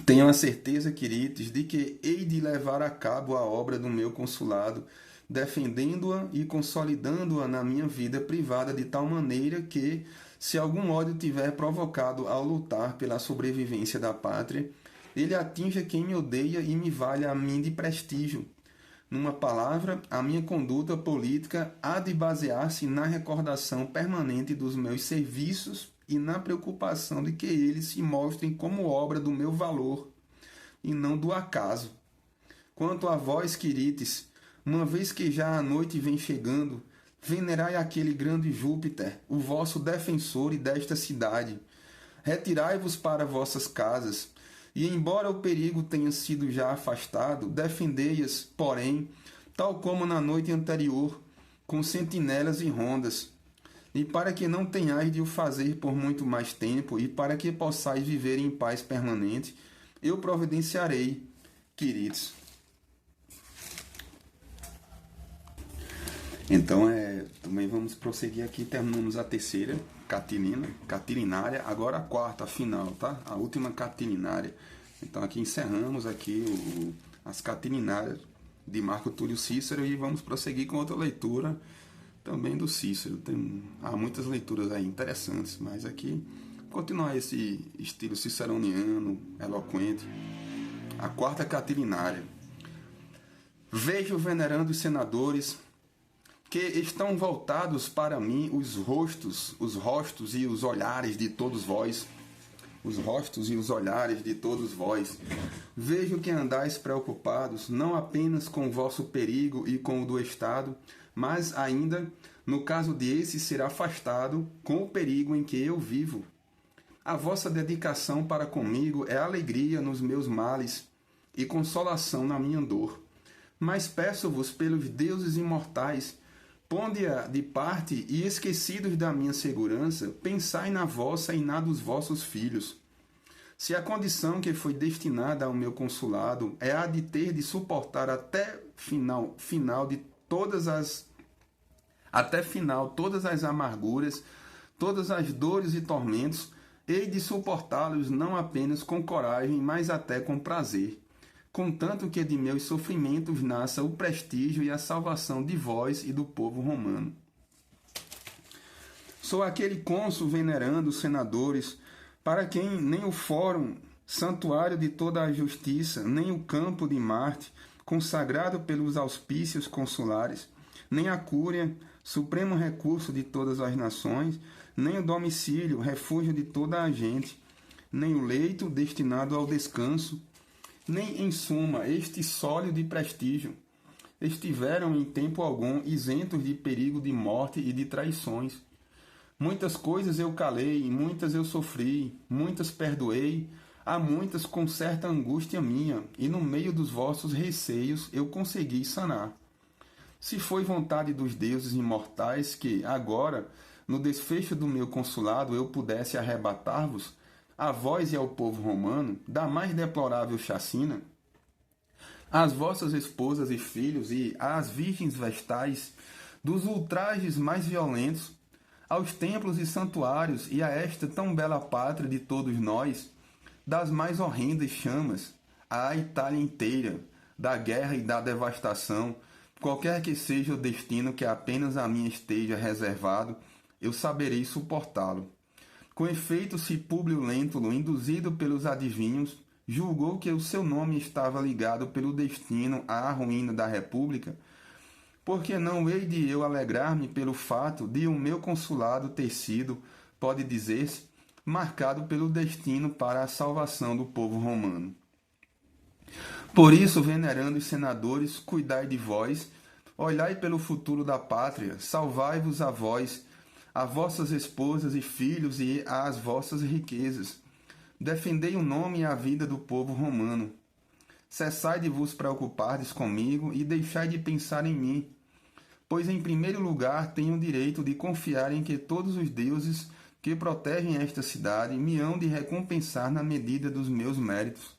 Tenho a certeza, queridos, de que hei de levar a cabo a obra do meu consulado, defendendo-a e consolidando-a na minha vida privada de tal maneira que, se algum ódio tiver provocado ao lutar pela sobrevivência da pátria, ele atinja quem me odeia e me valha a mim de prestígio. Numa palavra, a minha conduta política há de basear-se na recordação permanente dos meus serviços e na preocupação de que eles se mostrem como obra do meu valor e não do acaso. Quanto a vós, querites, uma vez que já a noite vem chegando, venerai aquele grande Júpiter, o vosso defensor e desta cidade. Retirai-vos para vossas casas, e embora o perigo tenha sido já afastado, defendei-as, porém, tal como na noite anterior, com sentinelas e rondas. E para que não tenhais de o fazer por muito mais tempo, e para que possais viver em paz permanente, eu providenciarei, queridos. Então, também vamos prosseguir aqui, terminamos a terceira catilinária, agora a quarta, a final, tá? A última catilinária. Então, aqui encerramos aqui as catilinárias de Marco Túlio Cícero e vamos prosseguir com outra leitura também do Cícero. Há muitas leituras aí interessantes, mas aqui continuar esse estilo ciceroniano, eloquente. A quarta catilinária. Vejo, venerando os senadores, que estão voltados para mim os rostos e os olhares de todos vós. Os rostos e os olhares de todos vós. Vejo que andais preocupados, não apenas com o vosso perigo e com o do Estado, mas ainda, no caso de esse ser afastado, com o perigo em que eu vivo. A vossa dedicação para comigo é alegria nos meus males e consolação na minha dor. Mas peço-vos pelos deuses imortais, ponde-a de parte e esquecidos da minha segurança, pensai na vossa e na dos vossos filhos. Se a condição que foi destinada ao meu consulado é a de ter de suportar até final todas as amarguras, todas as dores e tormentos, hei de suportá-los não apenas com coragem, mas até com prazer, contanto que de meus sofrimentos nasça o prestígio e a salvação de vós e do povo romano. Sou aquele cônsul venerando os senadores, para quem nem o fórum, santuário de toda a justiça, nem o campo de Marte, consagrado pelos auspícios consulares, nem a cúria, supremo recurso de todas as nações, nem o domicílio, refúgio de toda a gente, nem o leito destinado ao descanso, nem, em suma, este sólio de prestígio, estiveram em tempo algum isentos de perigo de morte e de traições. Muitas coisas eu calei, muitas eu sofri, muitas perdoei, a muitas com certa angústia minha, e no meio dos vossos receios eu consegui sanar. Se foi vontade dos deuses imortais que, agora, no desfecho do meu consulado, eu pudesse arrebatar-vos, a vós e ao povo romano, da mais deplorável chacina, às vossas esposas e filhos e às virgens vestais, dos ultrajes mais violentos, aos templos e santuários e a esta tão bela pátria de todos nós, das mais horrendas chamas, à Itália inteira, da guerra e da devastação, qualquer que seja o destino que apenas a mim esteja reservado, eu saberei suportá-lo. Com efeito, se Públio Lentulus, induzido pelos adivinhos, julgou que o seu nome estava ligado pelo destino à ruína da República, por que não hei de eu alegrar-me pelo fato de o meu consulado ter sido, pode dizer-se, marcado pelo destino para a salvação do povo romano? Por isso, venerando os senadores, cuidai de vós, olhai pelo futuro da pátria, salvai-vos a vós, a vossas esposas e filhos e às vossas riquezas. Defendei o nome e a vida do povo romano. Cessai de vos preocupardes comigo e deixai de pensar em mim, pois em primeiro lugar tenho o direito de confiar em que todos os deuses que protegem esta cidade me hão de recompensar na medida dos meus méritos.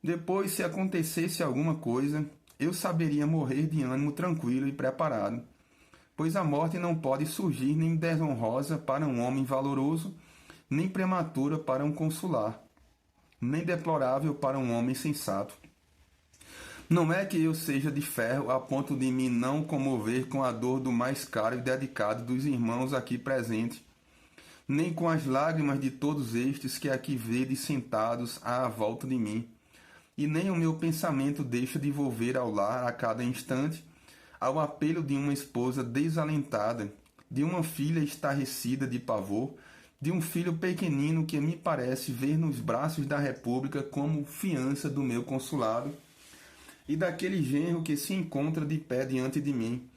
Depois, se acontecesse alguma coisa, eu saberia morrer de ânimo tranquilo e preparado, pois a morte não pode surgir nem desonrosa para um homem valoroso, nem prematura para um consular, nem deplorável para um homem sensato. Não é que eu seja de ferro a ponto de me não comover com a dor do mais caro e dedicado dos irmãos aqui presentes, nem com as lágrimas de todos estes que aqui vedes sentados à volta de mim, e nem o meu pensamento deixa de volver ao lar a cada instante, ao apelo de uma esposa desalentada, de uma filha estarrecida de pavor, de um filho pequenino que me parece ver nos braços da República como fiança do meu consulado, e daquele genro que se encontra de pé diante de mim,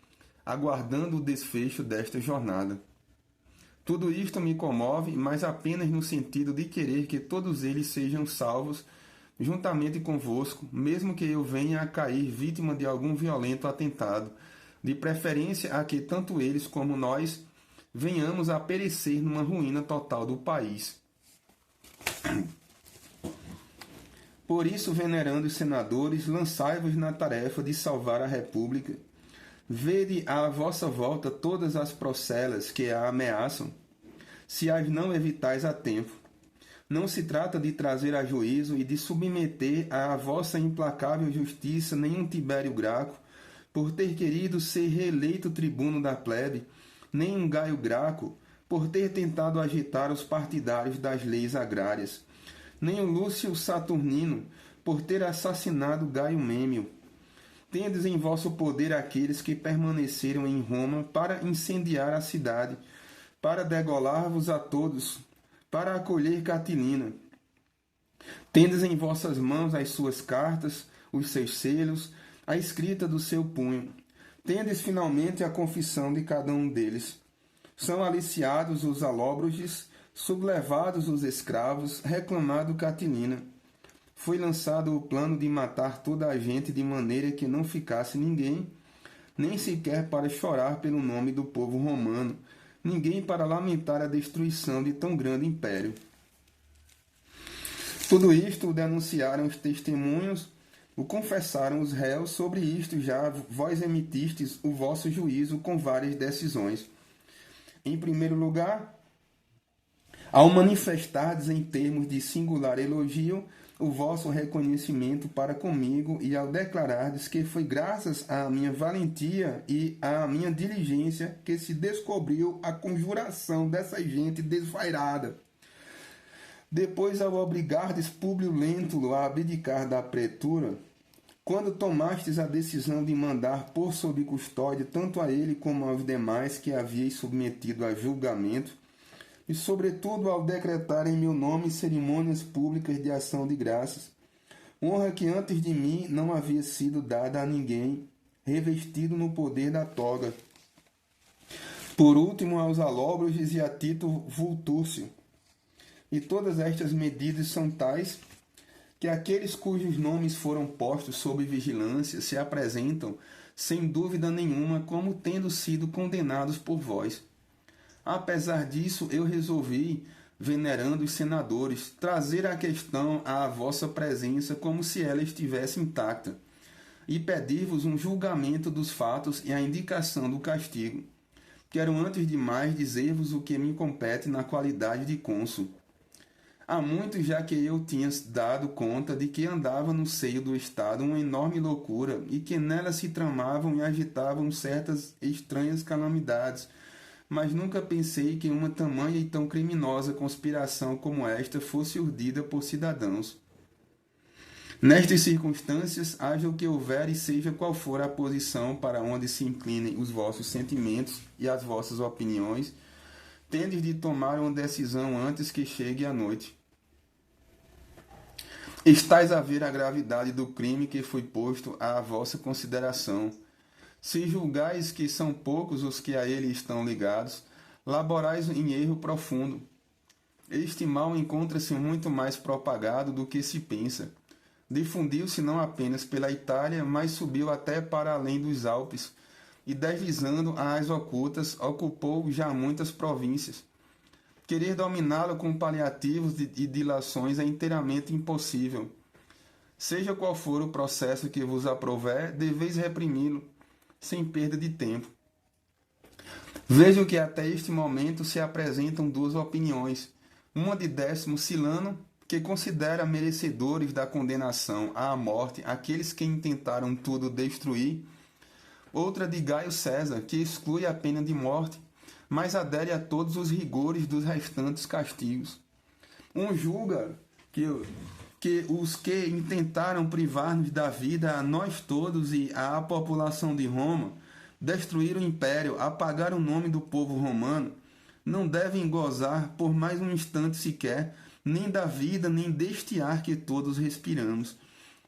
aguardando o desfecho desta jornada. Tudo isto me comove, mas apenas no sentido de querer que todos eles sejam salvos juntamente convosco, mesmo que eu venha a cair vítima de algum violento atentado, de preferência a que tanto eles como nós venhamos a perecer numa ruína total do país. Por isso, venerandos senadores, lançai-vos na tarefa de salvar a República. Vede à vossa volta todas as procelas que a ameaçam, se as não evitais a tempo. Não se trata de trazer a juízo e de submeter à vossa implacável justiça nenhum Tibério Graco, por ter querido ser reeleito tribuno da plebe, nem um Gaio Graco, por ter tentado agitar os partidários das leis agrárias, nem o Lúcio Saturnino, por ter assassinado Gaio Mêmio. Tendes em vosso poder aqueles que permaneceram em Roma para incendiar a cidade, para degolar-vos a todos, para acolher Catilina. Tendes em vossas mãos as suas cartas, os seus selos, a escrita do seu punho. Tendes finalmente a confissão de cada um deles. São aliciados os alóbroges, sublevados os escravos, reclamado Catilina. Foi lançado o plano de matar toda a gente de maneira que não ficasse ninguém, nem sequer para chorar pelo nome do povo romano, ninguém para lamentar a destruição de tão grande império. Tudo isto o denunciaram os testemunhos, o confessaram os réus, sobre isto já vós emitistes o vosso juízo com várias decisões. Em primeiro lugar, ao manifestardes em termos de singular elogio o vosso reconhecimento para comigo e ao declarardes que foi graças à minha valentia e à minha diligência que se descobriu a conjuração dessa gente desvairada. Depois, ao obrigardes Públio Lentulus a abdicar da pretura, quando tomastes a decisão de mandar pôr sob custódia tanto a ele como aos demais que havíeis submetido a julgamento, e sobretudo ao decretar em meu nome cerimônias públicas de ação de graças, honra que antes de mim não havia sido dada a ninguém, revestido no poder da toga. Por último, aos alóbroges e a Tito Vultúrcio. E todas estas medidas são tais que aqueles cujos nomes foram postos sob vigilância se apresentam, sem dúvida nenhuma, como tendo sido condenados por vós. Apesar disso, eu resolvi, venerando os senadores, trazer a questão à vossa presença como se ela estivesse intacta, e pedir-vos um julgamento dos fatos e a indicação do castigo. Quero antes de mais dizer-vos o que me compete na qualidade de cônsul. Há muito já que eu tinha dado conta de que andava no seio do Estado uma enorme loucura e que nela se tramavam e agitavam certas estranhas calamidades, mas nunca pensei que uma tamanha e tão criminosa conspiração como esta fosse urdida por cidadãos. Nestas circunstâncias, haja o que houver e seja qual for a posição para onde se inclinem os vossos sentimentos e as vossas opiniões, tendes de tomar uma decisão antes que chegue a noite. Estais a ver a gravidade do crime que foi posto à vossa consideração. Se julgais que são poucos os que a ele estão ligados, laborais em erro profundo. Este mal encontra-se muito mais propagado do que se pensa. Difundiu-se não apenas pela Itália, mas subiu até para além dos Alpes, e deslizando às ocultas, ocupou já muitas províncias. Querer dominá-lo com paliativos e dilações é inteiramente impossível. Seja qual for o processo que vos aprouver, deveis reprimi-lo, sem perda de tempo. Vejo que até este momento se apresentam duas opiniões, uma de Décimo Silano, que considera merecedores da condenação à morte aqueles que intentaram tudo destruir, outra de Gaio César, que exclui a pena de morte, mas adere a todos os rigores dos restantes castigos. Um julga que os que intentaram privar-nos da vida a nós todos e à população de Roma, destruir o império, apagar o nome do povo romano, não devem gozar por mais um instante sequer, nem da vida, nem deste ar que todos respiramos.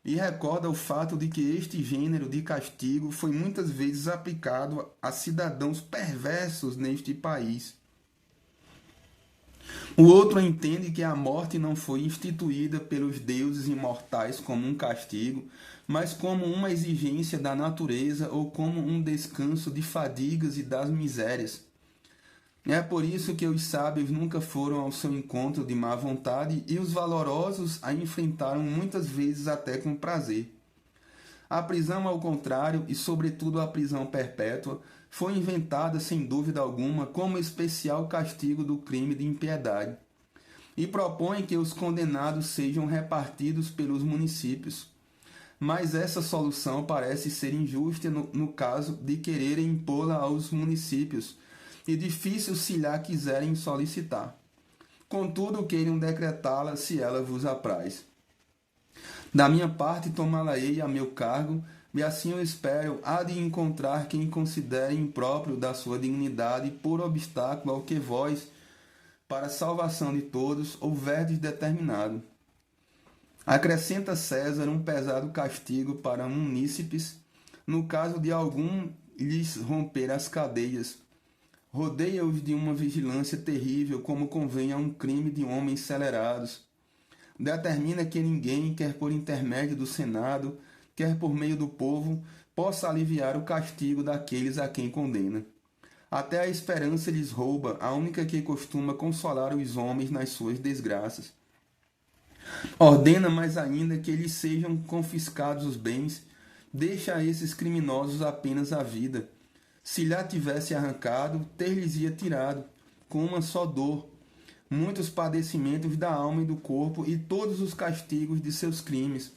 E recorda o fato de que este gênero de castigo foi muitas vezes aplicado a cidadãos perversos neste país. O outro entende que a morte não foi instituída pelos deuses imortais como um castigo, mas como uma exigência da natureza ou como um descanso de fadigas e das misérias. É por isso que os sábios nunca foram ao seu encontro de má vontade e os valorosos a enfrentaram muitas vezes até com prazer. A prisão, ao contrário, e sobretudo a prisão perpétua, foi inventada sem dúvida alguma como especial castigo do crime de impiedade, e propõe que os condenados sejam repartidos pelos municípios. Mas essa solução parece ser injusta no caso de quererem impô-la aos municípios, e difícil se lhe quiserem solicitar. Contudo, queiram decretá-la se ela vos apraz. Da minha parte, tomá-la-ei a meu cargo, e assim eu espero, há de encontrar quem considere impróprio da sua dignidade por obstáculo ao que vós, para a salvação de todos, houverdes determinado. Acrescenta César um pesado castigo para munícipes, no caso de algum lhes romper as cadeias. Rodeia-os de uma vigilância terrível, como convém a um crime de homens celerados. Determina que ninguém, quer por intermédio do Senado, quer por meio do povo, possa aliviar o castigo daqueles a quem condena. Até a esperança lhes rouba, a única que costuma consolar os homens nas suas desgraças. Ordena mais ainda que lhes sejam confiscados os bens, deixa a esses criminosos apenas a vida. Se lhe tivesse arrancado, ter-lhes-ia tirado, com uma só dor, muitos padecimentos da alma e do corpo e todos os castigos de seus crimes.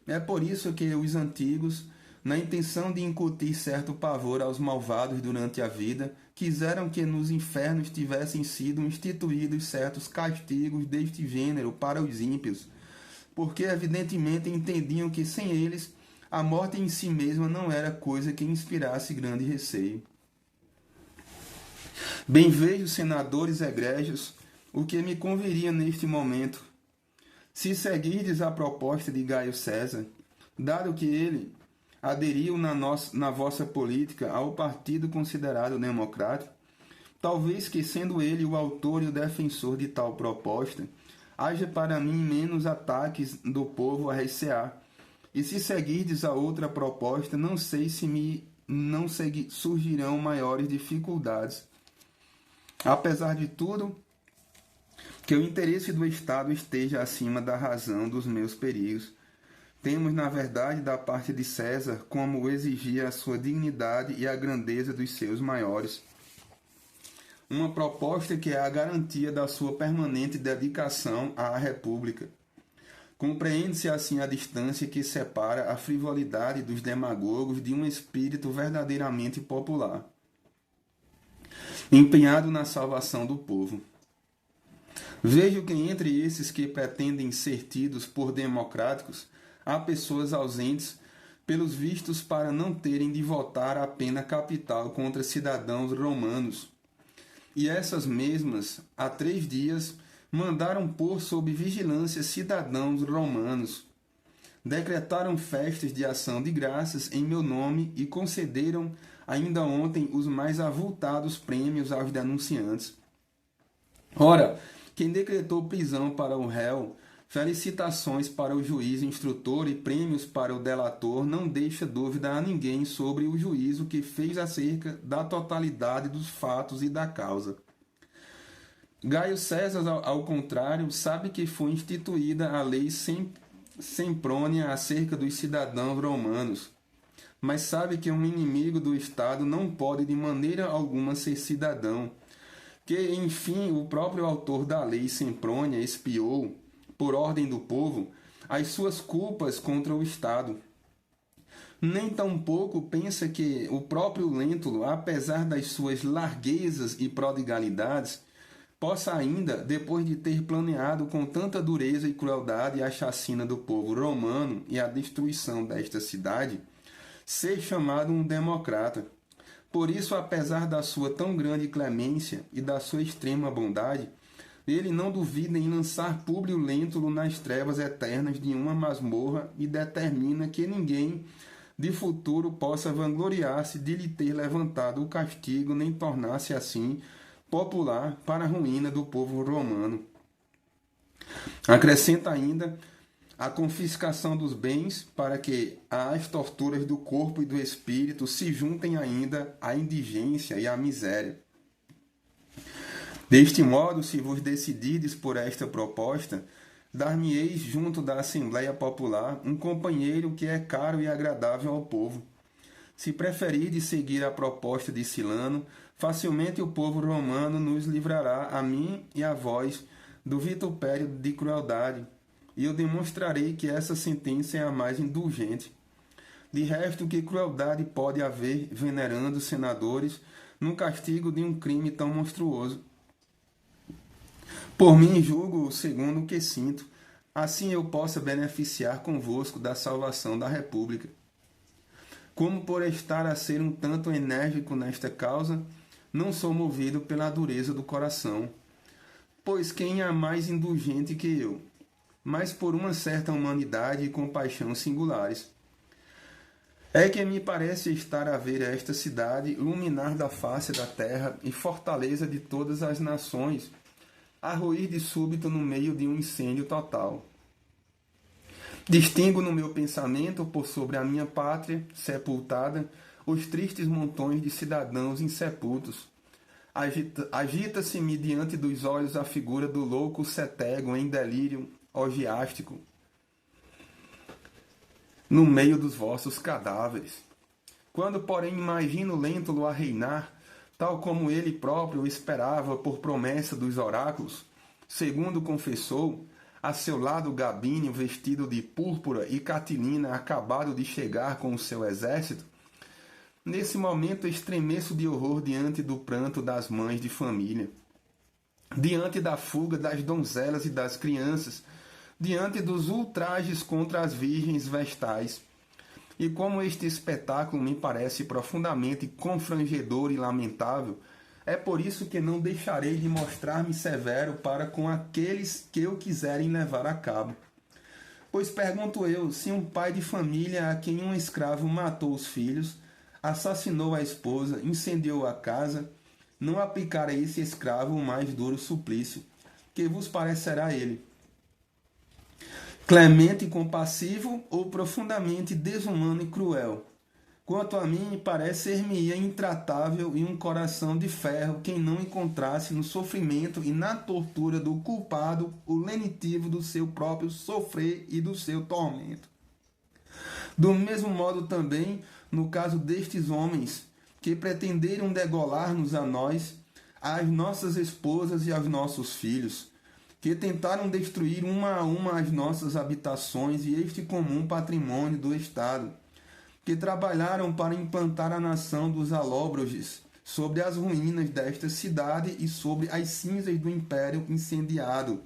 É por isso que os antigos, na intenção de incutir certo pavor aos malvados durante a vida, quiseram que nos infernos tivessem sido instituídos certos castigos deste gênero para os ímpios, porque evidentemente entendiam que sem eles a morte em si mesma não era coisa que inspirasse grande receio. Bem vejo, senadores egrégios, o que me conviria neste momento. Se seguirdes a proposta de Gaio César, dado que ele aderiu na vossa política ao partido considerado democrático, talvez que, sendo ele o autor e o defensor de tal proposta, haja para mim menos ataques do povo a recear. E se seguirdes a outra proposta, não sei se surgirão maiores dificuldades. Apesar de tudo, que o interesse do Estado esteja acima da razão dos meus perigos. Temos, na verdade, da parte de César, como exigia a sua dignidade e a grandeza dos seus maiores, uma proposta que é a garantia da sua permanente dedicação à República. Compreende-se assim a distância que separa a frivolidade dos demagogos de um espírito verdadeiramente popular, empenhado na salvação do povo. Vejo que entre esses que pretendem ser tidos por democráticos, há pessoas ausentes, pelos vistos para não terem de votar a pena capital contra cidadãos romanos. E essas mesmas, há 3 dias, mandaram pôr sob vigilância cidadãos romanos. Decretaram festas de ação de graças em meu nome e concederam ainda ontem os mais avultados prêmios aos denunciantes. Ora, quem decretou prisão para o réu, felicitações para o juiz instrutor e prêmios para o delator, não deixa dúvida a ninguém sobre o juízo que fez acerca da totalidade dos fatos e da causa. Gaio César, ao contrário, sabe que foi instituída a lei sem Semprônia acerca dos cidadãos romanos, mas sabe que um inimigo do Estado não pode de maneira alguma ser cidadão, que, enfim, o próprio autor da lei Semprônia expiou, por ordem do povo, as suas culpas contra o Estado. Nem tampouco pensa que o próprio Lentulus, apesar das suas larguezas e prodigalidades, possa ainda, depois de ter planeado com tanta dureza e crueldade a chacina do povo romano e a destruição desta cidade, ser chamado um democrata. Por isso, apesar da sua tão grande clemência e da sua extrema bondade, ele não duvida em lançar Públio Lentulus nas trevas eternas de uma masmorra e determina que ninguém de futuro possa vangloriar-se de lhe ter levantado o castigo, nem tornar-se assim popular para a ruína do povo romano. Acrescenta ainda a confiscação dos bens para que às torturas do corpo e do espírito se juntem ainda a indigência e a miséria. Deste modo, se vos decidides por esta proposta, dar-me-eis junto da Assembleia Popular um companheiro que é caro e agradável ao povo. Se preferirdes seguir a proposta de Silano, facilmente o povo romano nos livrará a mim e a vós do vitupério de crueldade, e eu demonstrarei que essa sentença é a mais indulgente. De resto, que crueldade pode haver venerando senadores no castigo de um crime tão monstruoso? Por mim julgo segundo o que sinto, assim eu possa beneficiar convosco da salvação da República. Como por estar a ser um tanto enérgico nesta causa, não sou movido pela dureza do coração, pois quem é mais indulgente que eu, mas por uma certa humanidade e compaixão singulares. É que me parece estar a ver esta cidade luminar da face da terra e fortaleza de todas as nações, a ruir de súbito no meio de um incêndio total. Distingo no meu pensamento, por sobre a minha pátria, sepultada, os tristes montões de cidadãos insepultos. Agita-se-me diante dos olhos a figura do louco cetego em delírio orgiástico, no meio dos vossos cadáveres. Quando, porém, imagino Lentulus a reinar, tal como ele próprio esperava por promessa dos oráculos, segundo confessou, a seu lado Gabínio, vestido de púrpura, e Catilina, acabado de chegar com o seu exército, nesse momento estremeço de horror diante do pranto das mães de família, diante da fuga das donzelas e das crianças, diante dos ultrajes contra as virgens vestais. E como este espetáculo me parece profundamente confrangedor e lamentável, é por isso que não deixarei de mostrar-me severo para com aqueles que o quiserem levar a cabo. Pois pergunto eu, se um pai de família a quem um escravo matou os filhos, assassinou a esposa, incendiou a casa, não aplicar a esse escravo o mais duro suplício, que vos parecerá ele? Clemente e compassivo ou profundamente desumano e cruel? Quanto a mim, parecer-me-ia intratável e um coração de ferro quem não encontrasse no sofrimento e na tortura do culpado o lenitivo do seu próprio sofrer e do seu tormento. Do mesmo modo também, no caso destes homens, que pretenderam degolar-nos a nós, às nossas esposas e aos nossos filhos, que tentaram destruir uma a uma as nossas habitações e este comum patrimônio do Estado, que trabalharam para implantar a nação dos alóbroges sobre as ruínas desta cidade e sobre as cinzas do império incendiado.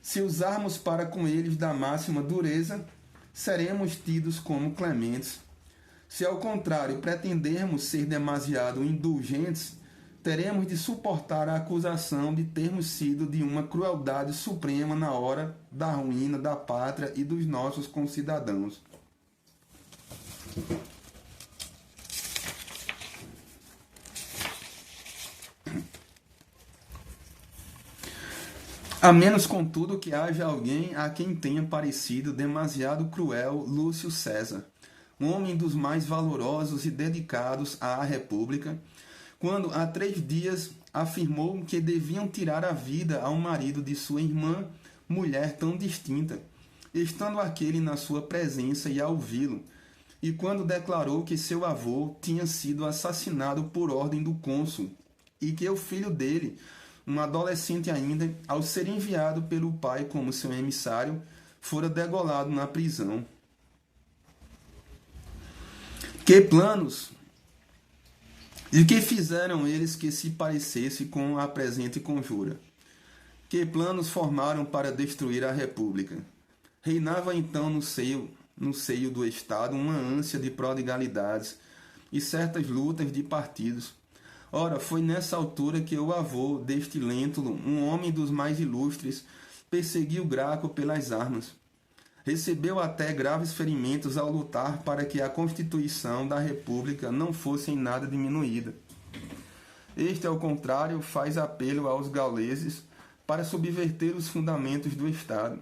Se usarmos para com eles da máxima dureza, seremos tidos como clementes. Se ao contrário pretendermos ser demasiado indulgentes, teremos de suportar a acusação de termos sido de uma crueldade suprema na hora da ruína da pátria e dos nossos concidadãos. A menos, contudo, que haja alguém a quem tenha parecido demasiado cruel Lúcio César, um homem dos mais valorosos e dedicados à República, quando há 3 dias afirmou que deviam tirar a vida ao marido de sua irmã, mulher tão distinta, estando aquele na sua presença e a ouvi-lo, e quando declarou que seu avô tinha sido assassinado por ordem do cônsul, e que o filho dele, um adolescente ainda, ao ser enviado pelo pai como seu emissário, fora degolado na prisão. Que planos e que fizeram eles que se parecesse com a presente conjura? Que planos formaram para destruir a república? Reinava então no seio do Estado uma ânsia de prodigalidades e certas lutas de partidos. Ora, foi nessa altura que o avô deste Lentulus, um homem dos mais ilustres, perseguiu Graco pelas armas. Recebeu até graves ferimentos ao lutar para que a constituição da república não fosse em nada diminuída. Este, ao contrário, faz apelo aos gauleses para subverter os fundamentos do Estado.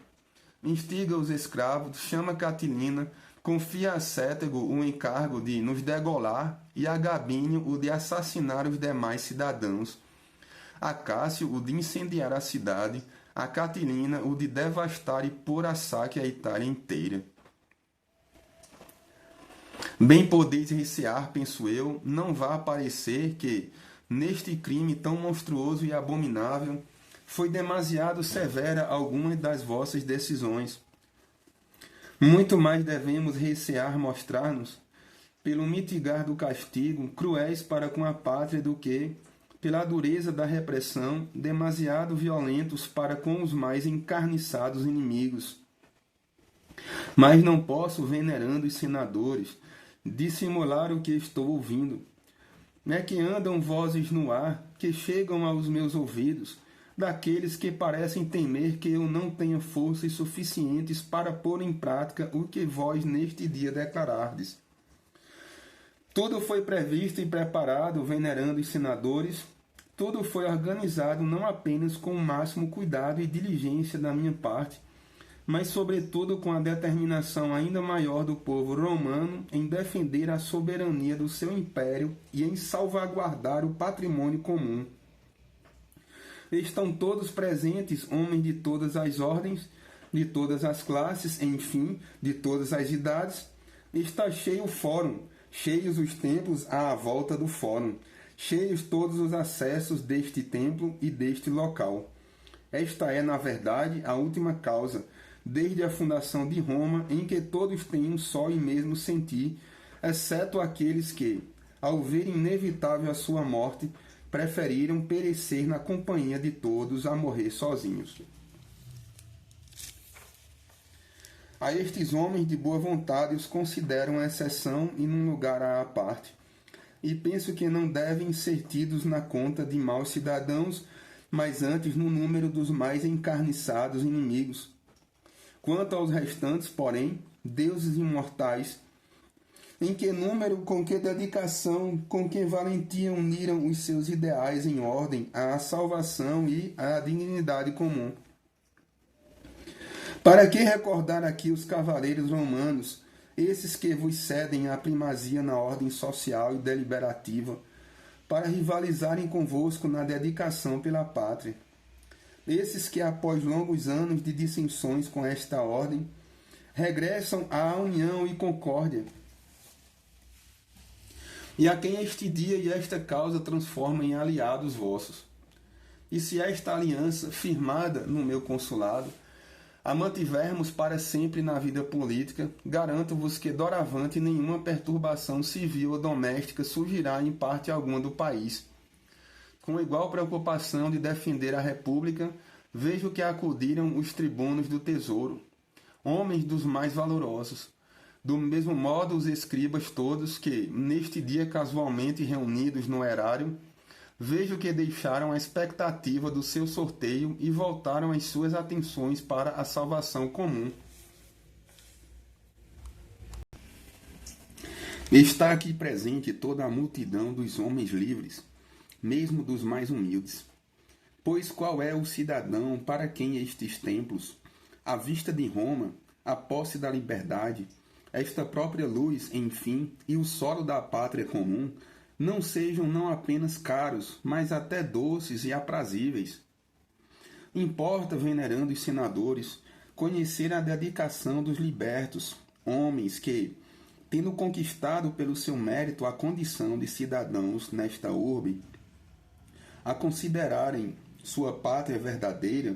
Instiga os escravos, chama Catilina, confia a Cétego o encargo de nos degolar e a Gabínio o de assassinar os demais cidadãos, a Cássio o de incendiar a cidade, a Catilina o de devastar e pôr a saque a Itália inteira. Bem podeis recear, penso eu, não vá parecer que, neste crime tão monstruoso e abominável, foi demasiado severa alguma das vossas decisões. Muito mais devemos recear mostrar-nos, pelo mitigar do castigo, cruéis para com a pátria do que, pela dureza da repressão, demasiado violentos para com os mais encarniçados inimigos. Mas não posso, venerando os senadores, dissimular o que estou ouvindo. É que andam vozes no ar, que chegam aos meus ouvidos, daqueles que parecem temer que eu não tenha forças suficientes para pôr em prática o que vós neste dia declarardes. Tudo foi previsto e preparado, venerando os senadores, tudo foi organizado não apenas com o máximo cuidado e diligência da minha parte, mas sobretudo com a determinação ainda maior do povo romano em defender a soberania do seu império e em salvaguardar o patrimônio comum. Estão todos presentes, homens de todas as ordens, de todas as classes, enfim, de todas as idades. Está cheio o fórum, cheios os templos à volta do fórum, cheios todos os acessos deste templo e deste local. Esta é, na verdade, a última causa, desde a fundação de Roma, em que todos têm um só e mesmo sentir, exceto aqueles que, ao ver inevitável a sua morte, preferiram perecer na companhia de todos a morrer sozinhos. A estes homens de boa vontade os consideram exceção e num lugar à parte, e penso que não devem ser tidos na conta de maus cidadãos, mas antes no número dos mais encarniçados inimigos. Quanto aos restantes, porém, deuses imortais, em que número, com que dedicação, com que valentia uniram os seus ideais em ordem à salvação e à dignidade comum. Para que recordar aqui os cavaleiros romanos, esses que vos cedem a primazia na ordem social e deliberativa, para rivalizarem convosco na dedicação pela pátria? Esses que, após longos anos de dissensões com esta ordem, regressam à união e concórdia, e a quem este dia e esta causa transforma em aliados vossos. E se esta aliança, firmada no meu consulado, a mantivermos para sempre na vida política, garanto-vos que doravante nenhuma perturbação civil ou doméstica surgirá em parte alguma do país. Com igual preocupação de defender a República, vejo que acudiram os tribunos do tesouro, homens dos mais valorosos. Do mesmo modo, os escribas todos que, neste dia casualmente reunidos no erário, vejo que deixaram a expectativa do seu sorteio e voltaram as suas atenções para a salvação comum. Está aqui presente toda a multidão dos homens livres, mesmo dos mais humildes. Pois qual é o cidadão para quem estes templos, a vista de Roma, a posse da liberdade, esta própria luz, enfim, e o solo da pátria comum, não sejam não apenas caros, mas até doces e aprazíveis? Importa, venerando os senadores, conhecer a dedicação dos libertos, homens que, tendo conquistado pelo seu mérito a condição de cidadãos nesta urbe, a considerarem sua pátria verdadeira,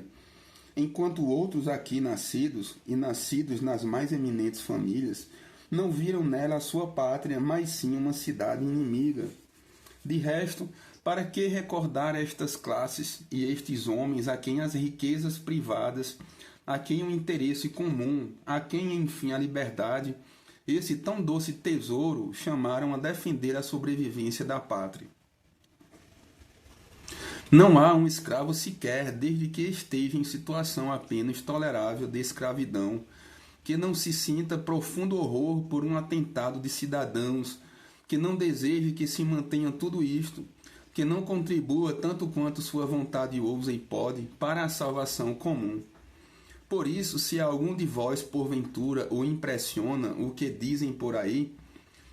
enquanto outros aqui nascidos, e nascidos nas mais eminentes famílias, não viram nela a sua pátria, mas sim uma cidade inimiga. De resto, para que recordar estas classes e estes homens a quem as riquezas privadas, a quem o interesse comum, a quem, enfim, a liberdade, esse tão doce tesouro, chamaram a defender a sobrevivência da pátria? Não há um escravo sequer, desde que esteja em situação apenas tolerável de escravidão, que não se sinta profundo horror por um atentado de cidadãos, que não deseje que se mantenha tudo isto, que não contribua tanto quanto sua vontade ousa e pode para a salvação comum. Por isso, se algum de vós, porventura, o impressiona o que dizem por aí,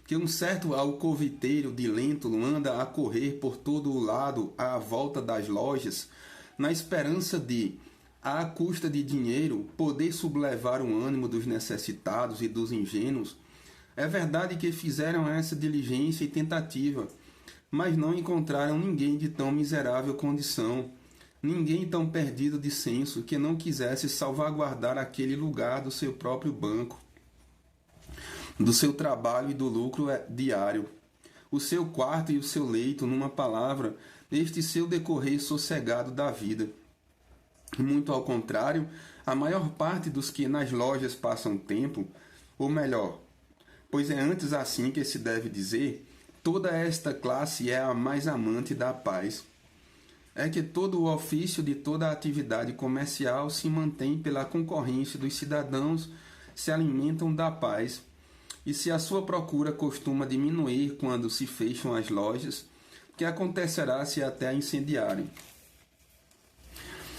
que um certo alcoviteiro de Lentulus anda a correr por todo o lado à volta das lojas, na esperança de, à custa de dinheiro, poder sublevar o ânimo dos necessitados e dos ingênuos, é verdade que fizeram essa diligência e tentativa, mas não encontraram ninguém de tão miserável condição, ninguém tão perdido de senso que não quisesse salvaguardar aquele lugar do seu próprio banco, do seu trabalho e do lucro diário, o seu quarto e o seu leito, numa palavra, este seu decorrer sossegado da vida. Muito ao contrário, a maior parte dos que nas lojas passam tempo, ou melhor, pois é antes assim que se deve dizer, toda esta classe é a mais amante da paz. É que todo o ofício de toda a atividade comercial se mantém pela concorrência dos cidadãos, se alimentam da paz, e se a sua procura costuma diminuir quando se fecham as lojas, que acontecerá se até a incendiarem?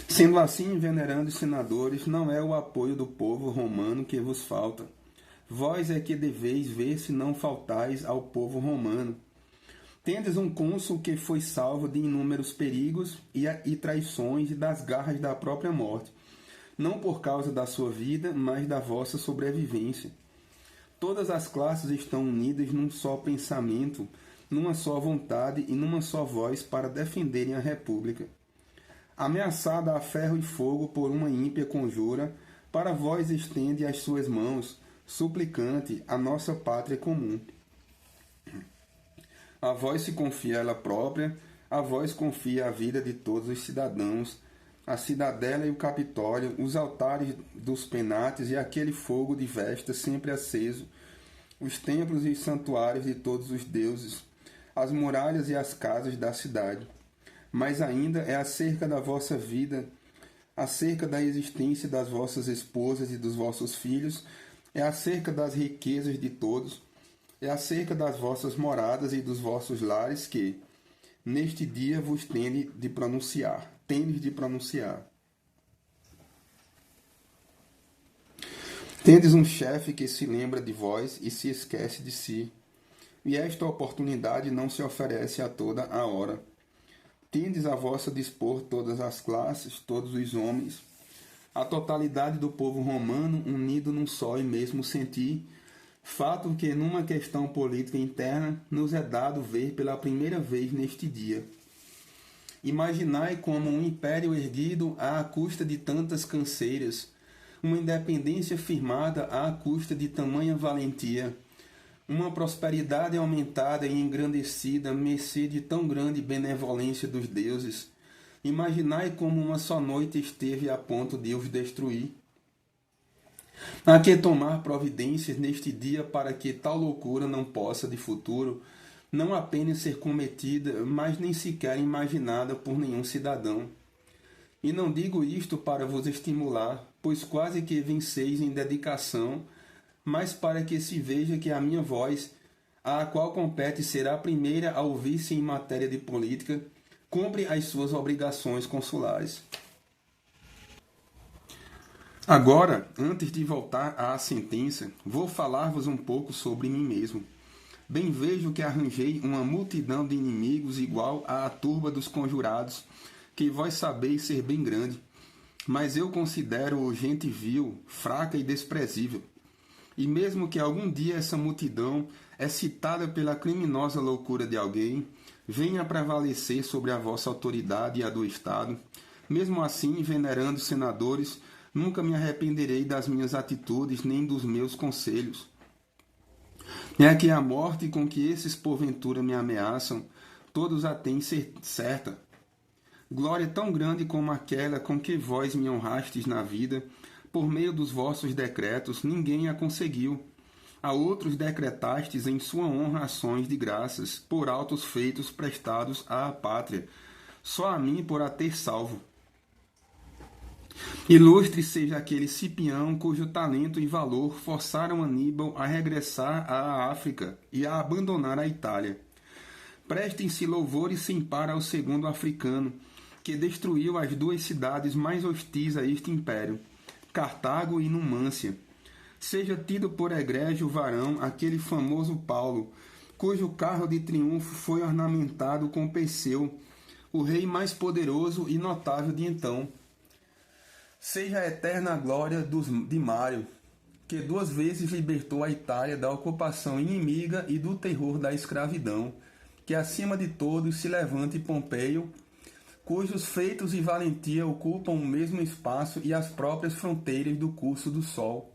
Sendo assim, venerandos senadores, não é o apoio do povo romano que vos falta. Vós é que deveis ver se não faltais ao povo romano. Tendes um cônsul que foi salvo de inúmeros perigos e traições e das garras da própria morte, não por causa da sua vida, mas da vossa sobrevivência. Todas as classes estão unidas num só pensamento, numa só vontade e numa só voz para defenderem a República. Ameaçada a ferro e fogo por uma ímpia conjura, para vós estende as suas mãos, suplicante, a nossa pátria comum. A vós se confia ela própria, a vós confia a vida de todos os cidadãos, a cidadela e o Capitólio, os altares dos penates e aquele fogo de vesta sempre aceso, os templos e os santuários de todos os deuses, as muralhas e as casas da cidade. Mas ainda é acerca da vossa vida, acerca da existência das vossas esposas e dos vossos filhos, é acerca das riquezas de todos, é acerca das vossas moradas e dos vossos lares que, neste dia, vos tendes de pronunciar. Tendes um chefe que se lembra de vós e se esquece de si, e esta oportunidade não se oferece a toda a hora. Tendes a vossa dispor todas as classes, todos os homens, a totalidade do povo romano unido num só e mesmo sentir, fato que numa questão política interna nos é dado ver pela primeira vez neste dia. Imaginai como um império erguido à custa de tantas canseiras, uma independência firmada à custa de tamanha valentia, uma prosperidade aumentada e engrandecida à mercê de tão grande benevolência dos deuses. Imaginai como uma só noite esteve a ponto de os destruir. Há que tomar providências neste dia para que tal loucura não possa, de futuro, não apenas ser cometida, mas nem sequer imaginada por nenhum cidadão. E não digo isto para vos estimular, pois quase que venceis em dedicação, mas para que se veja que a minha voz, a qual compete ser a primeira a ouvir-se em matéria de política, cumpre as suas obrigações consulares. Agora, antes de voltar à sentença, vou falar-vos um pouco sobre mim mesmo. Bem vejo que arranjei uma multidão de inimigos igual à turba dos conjurados, que vós sabeis ser bem grande. mas eu considero gente vil, fraca e desprezível. E mesmo que algum dia essa multidão, excitada pela criminosa loucura de alguém, venha a prevalecer sobre a vossa autoridade e a do Estado, mesmo assim, venerando senadores, nunca me arrependerei das minhas atitudes nem dos meus conselhos. É que a morte com que esses porventura me ameaçam, todos a têm certa. Glória tão grande como aquela com que vós me honrastes na vida, por meio dos vossos decretos, ninguém a conseguiu. A outros decretastes em sua honra ações de graças, por altos feitos prestados à pátria, só a mim por a ter salvo. Ilustre seja aquele Cipião cujo talento e valor forçaram Aníbal a regressar à África e a abandonar a Itália. Prestem-se louvores sem par ao segundo africano, que destruiu as duas cidades mais hostis a este império, Cartago e Numância. Seja tido por egrégio varão aquele famoso Paulo, cujo carro de triunfo foi ornamentado com Perseu, o rei mais poderoso e notável de então. Seja a eterna glória de Mário, que 2 vezes libertou a Itália da ocupação inimiga e do terror da escravidão, que acima de todos se levante Pompeio, cujos feitos e valentia ocupam o mesmo espaço e as próprias fronteiras do curso do sol.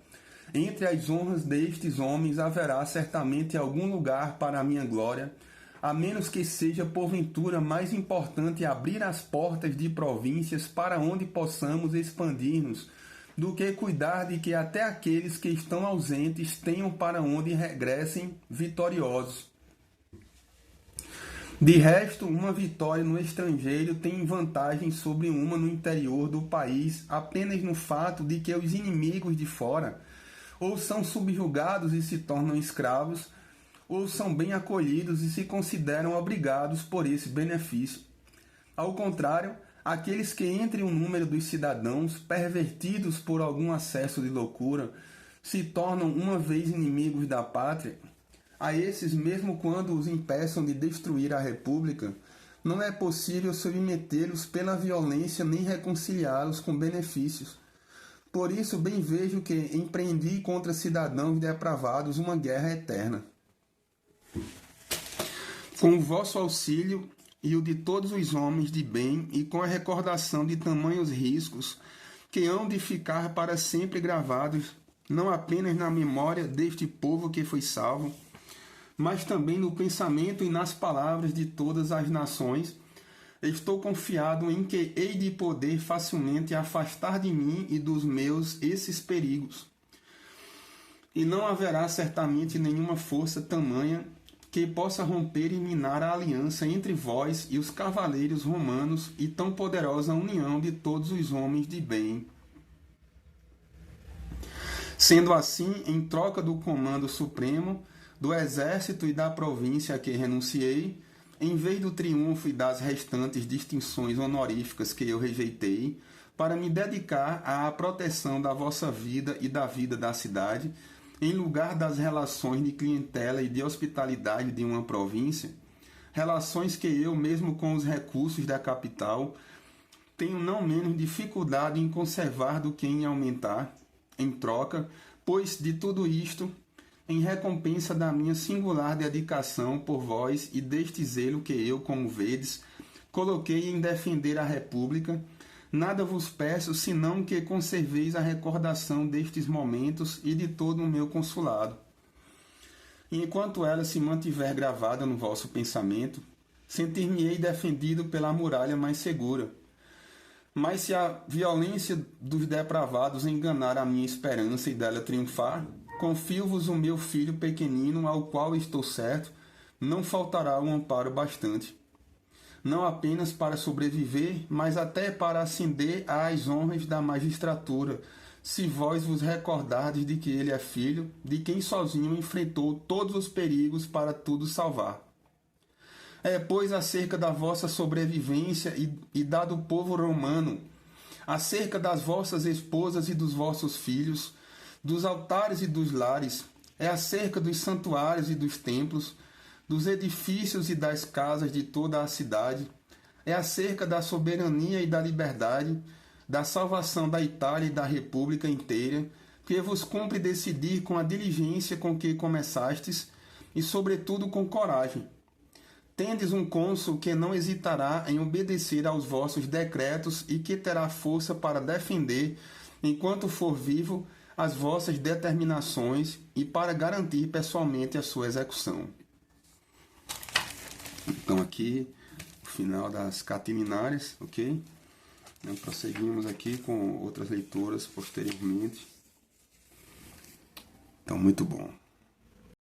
Entre as honras destes homens haverá certamente algum lugar para a minha glória, a menos que seja porventura mais importante abrir as portas de províncias para onde possamos expandir-nos, do que cuidar de que até aqueles que estão ausentes tenham para onde regressem vitoriosos. De resto, uma vitória no estrangeiro tem vantagem sobre uma no interior do país apenas no fato de que os inimigos de fora ou são subjugados e se tornam escravos, ou são bem acolhidos e se consideram obrigados por esse benefício. Ao contrário, aqueles que entre o número dos cidadãos, pervertidos por algum acesso de loucura, se tornam uma vez inimigos da pátria, a esses, mesmo quando os impeçam de destruir a república, não é possível submetê-los pela violência nem reconciliá-los com benefícios. Por isso, bem vejo que empreendi contra cidadãos depravados uma guerra eterna. Com o vosso auxílio e o de todos os homens de bem, e com a recordação de tamanhos riscos, que hão de ficar para sempre gravados, não apenas na memória deste povo que foi salvo, mas também no pensamento e nas palavras de todas as nações, estou confiado em que hei de poder facilmente afastar de mim e dos meus esses perigos. E não haverá certamente nenhuma força tamanha que possa romper e minar a aliança entre vós e os cavaleiros romanos e tão poderosa união de todos os homens de bem. Sendo assim, em troca do comando supremo, do exército e da província a que renunciei, em vez do triunfo e das restantes distinções honoríficas que eu rejeitei, para me dedicar à proteção da vossa vida e da vida da cidade, em lugar das relações de clientela e de hospitalidade de uma província, relações que eu, mesmo com os recursos da capital, tenho não menos dificuldade em conservar do que em aumentar, em troca, pois de tudo isto, em recompensa da minha singular dedicação por vós e deste zelo que eu, como vedes, coloquei em defender a República, nada vos peço senão que conserveis a recordação destes momentos e de todo o meu consulado. E enquanto ela se mantiver gravada no vosso pensamento, sentir-me-ei defendido pela muralha mais segura. Mas se a violência dos depravados enganar a minha esperança e dela triunfar, confio-vos o meu filho pequenino, ao qual estou certo, não faltará um amparo bastante. Não apenas para sobreviver, mas até para ascender às honras da magistratura, se vós vos recordardes de que ele é filho, de quem sozinho enfrentou todos os perigos para tudo salvar. Pois, acerca da vossa sobrevivência e da do povo romano, acerca das vossas esposas e dos vossos filhos, dos altares e dos lares, acerca dos santuários e dos templos, dos edifícios e das casas de toda a cidade, acerca da soberania e da liberdade, da salvação da Itália e da República inteira, que vos cumpre decidir com a diligência com que começastes e, sobretudo, com coragem. Tendes um cônsul que não hesitará em obedecer aos vossos decretos e que terá força para defender, enquanto for vivo, as vossas determinações e para garantir pessoalmente a sua execução. Então aqui, o final das Catilinárias, ok? Prosseguimos aqui com outras leituras posteriormente. Então, muito bom.